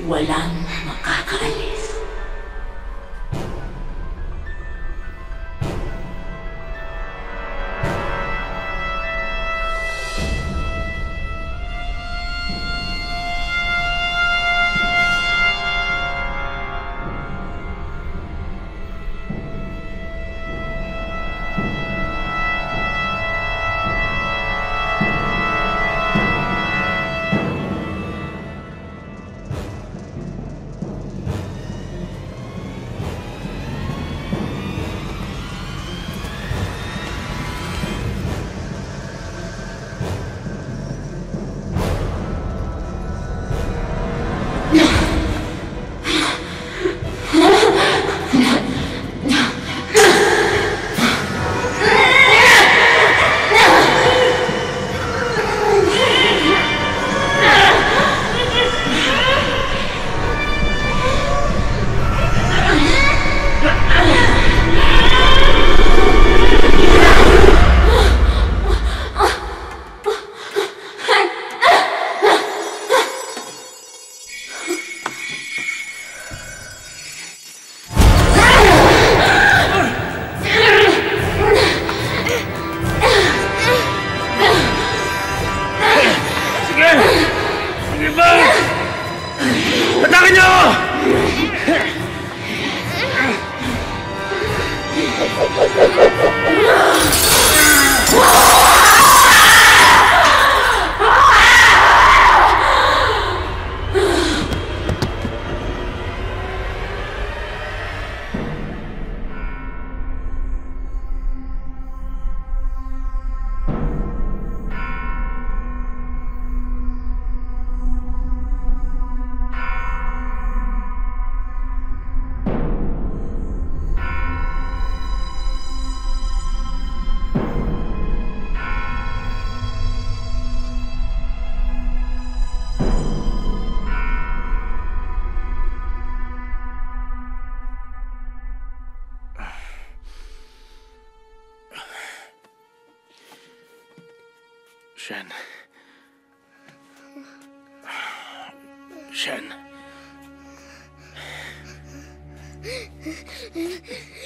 Walang makakaalis. Atake niyo ako! Shen. Shen.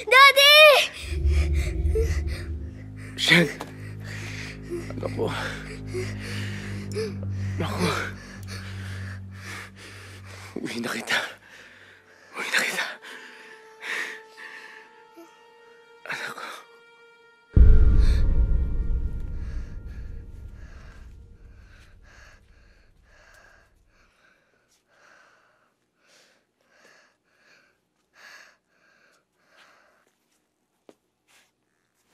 Daddy! Shen. Naku. Naku. Uwi na kita. Uwi na kita. Anak ko.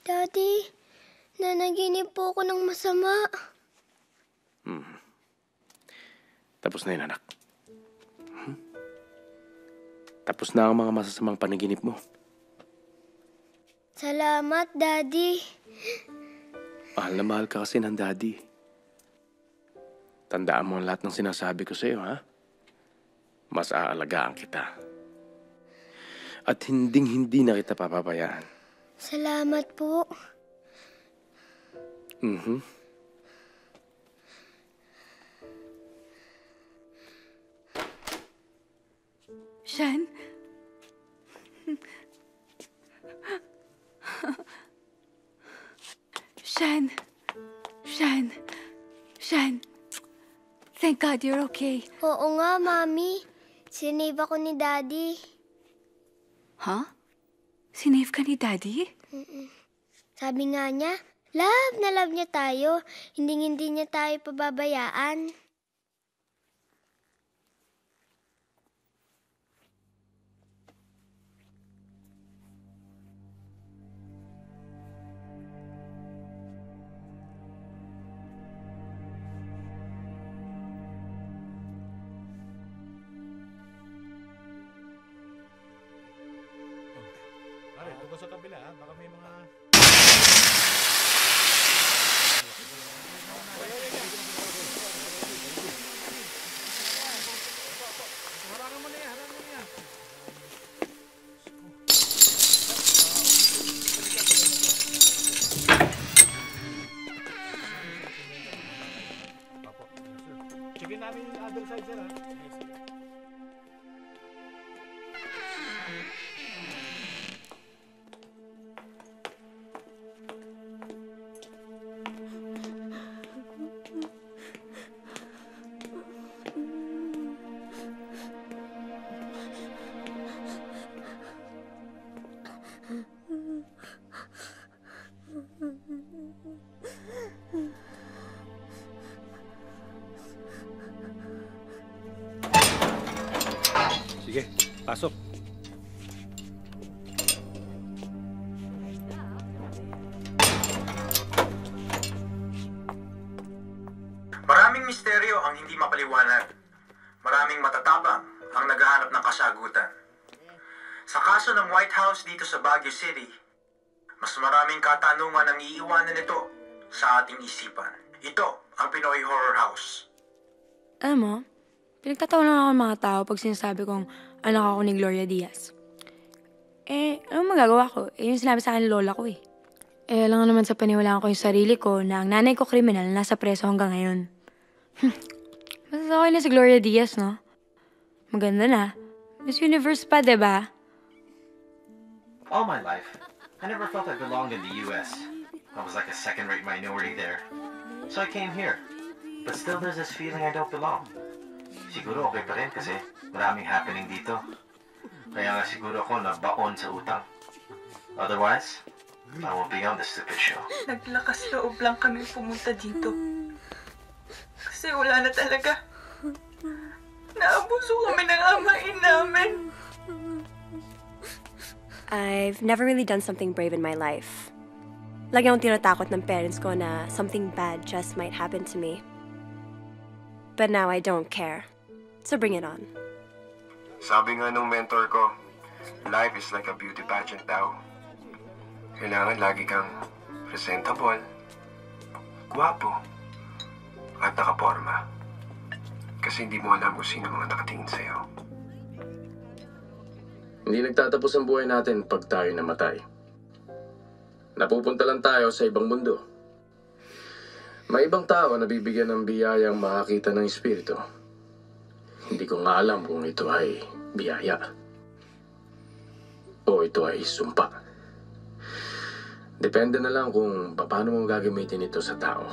Daddy, nanaginip po ako ng masama. Tapos na yun, anak. Tapos na ang mga masasamang panaginip mo. Salamat, Daddy. Mahal na mahal ka kasi ng daddy. Tandaan mo ang lahat ng sinasabi ko sa'yo, ha? Mas aalagaan kita. At hinding-hindi na kita papabayaan. Salamat po. Shen? Shen. Shen. Shen. Thank God you're okay. Oo nga, Mami. Sinave ako ni Daddy. Huh? Sinave ka ni Daddy? Sabi nga niya, love na love niya tayo. Hindi niya tayo pababayaan. Doon sa kabila, baka may mga... Harangan mo na yan, harangan mo na yan. Checkin namin yung other side, sir, ha? Sige, pasok. Maraming misteryo ang hindi mapaliwanag. Maraming matatapang ang naghahanap ng kasagutan. Sa kaso ng White House dito sa Baguio City, mas maraming katanungan ang iiwanan nito sa ating isipan. Ito ang Pinoy Horror House. Alam mo, pinagtatawa lang ako ng mga tao pag sinasabi kong anak ako ni Gloria Diaz. Anong magagawa ko? Yung sinabi sa akin ng lola ko eh. Alam nga naman sa paniwalaan ko yung sarili ko na ang nanay ko kriminal na nasa preso hanggang ngayon. Mas okay na si Gloria Diaz, no? Maganda na. Miss Universe pa, diba? All my life, I never felt I belonged in the U.S. I was like a second-rate minority there. So I came here. But still there's this feeling I don't belong. siguro okay pa rin kasi maraming happening dito. Kaya nga siguro ako nabaon sa utang. Otherwise, I won't be on this stupid show. Naglakas loob lang kami pumunta dito. Kasi wala na talaga. Naabuso kami ng amain namin. I've never really done something brave in my life. Lagi akong tinatakot ng parents ko na something bad just might happen to me. But now I don't care. So bring it on. Sabi nga nung mentor ko, life is like a beauty pageant daw. Kailangan lagi kang presentable, gwapo, at nakaporma. Kasi hindi mo alam kung sino mga nakatingin sa'yo. Hindi nagtatapos ang buhay natin pag tayo namatay. Napupunta lang tayo sa ibang mundo. May ibang tao na bibigyan ng biyayang makakita ng espiritu. Hindi ko nga alam kung ito ay biyaya o ito ay sumpa. Depende na lang kung paano mo gagamitin ito sa tao.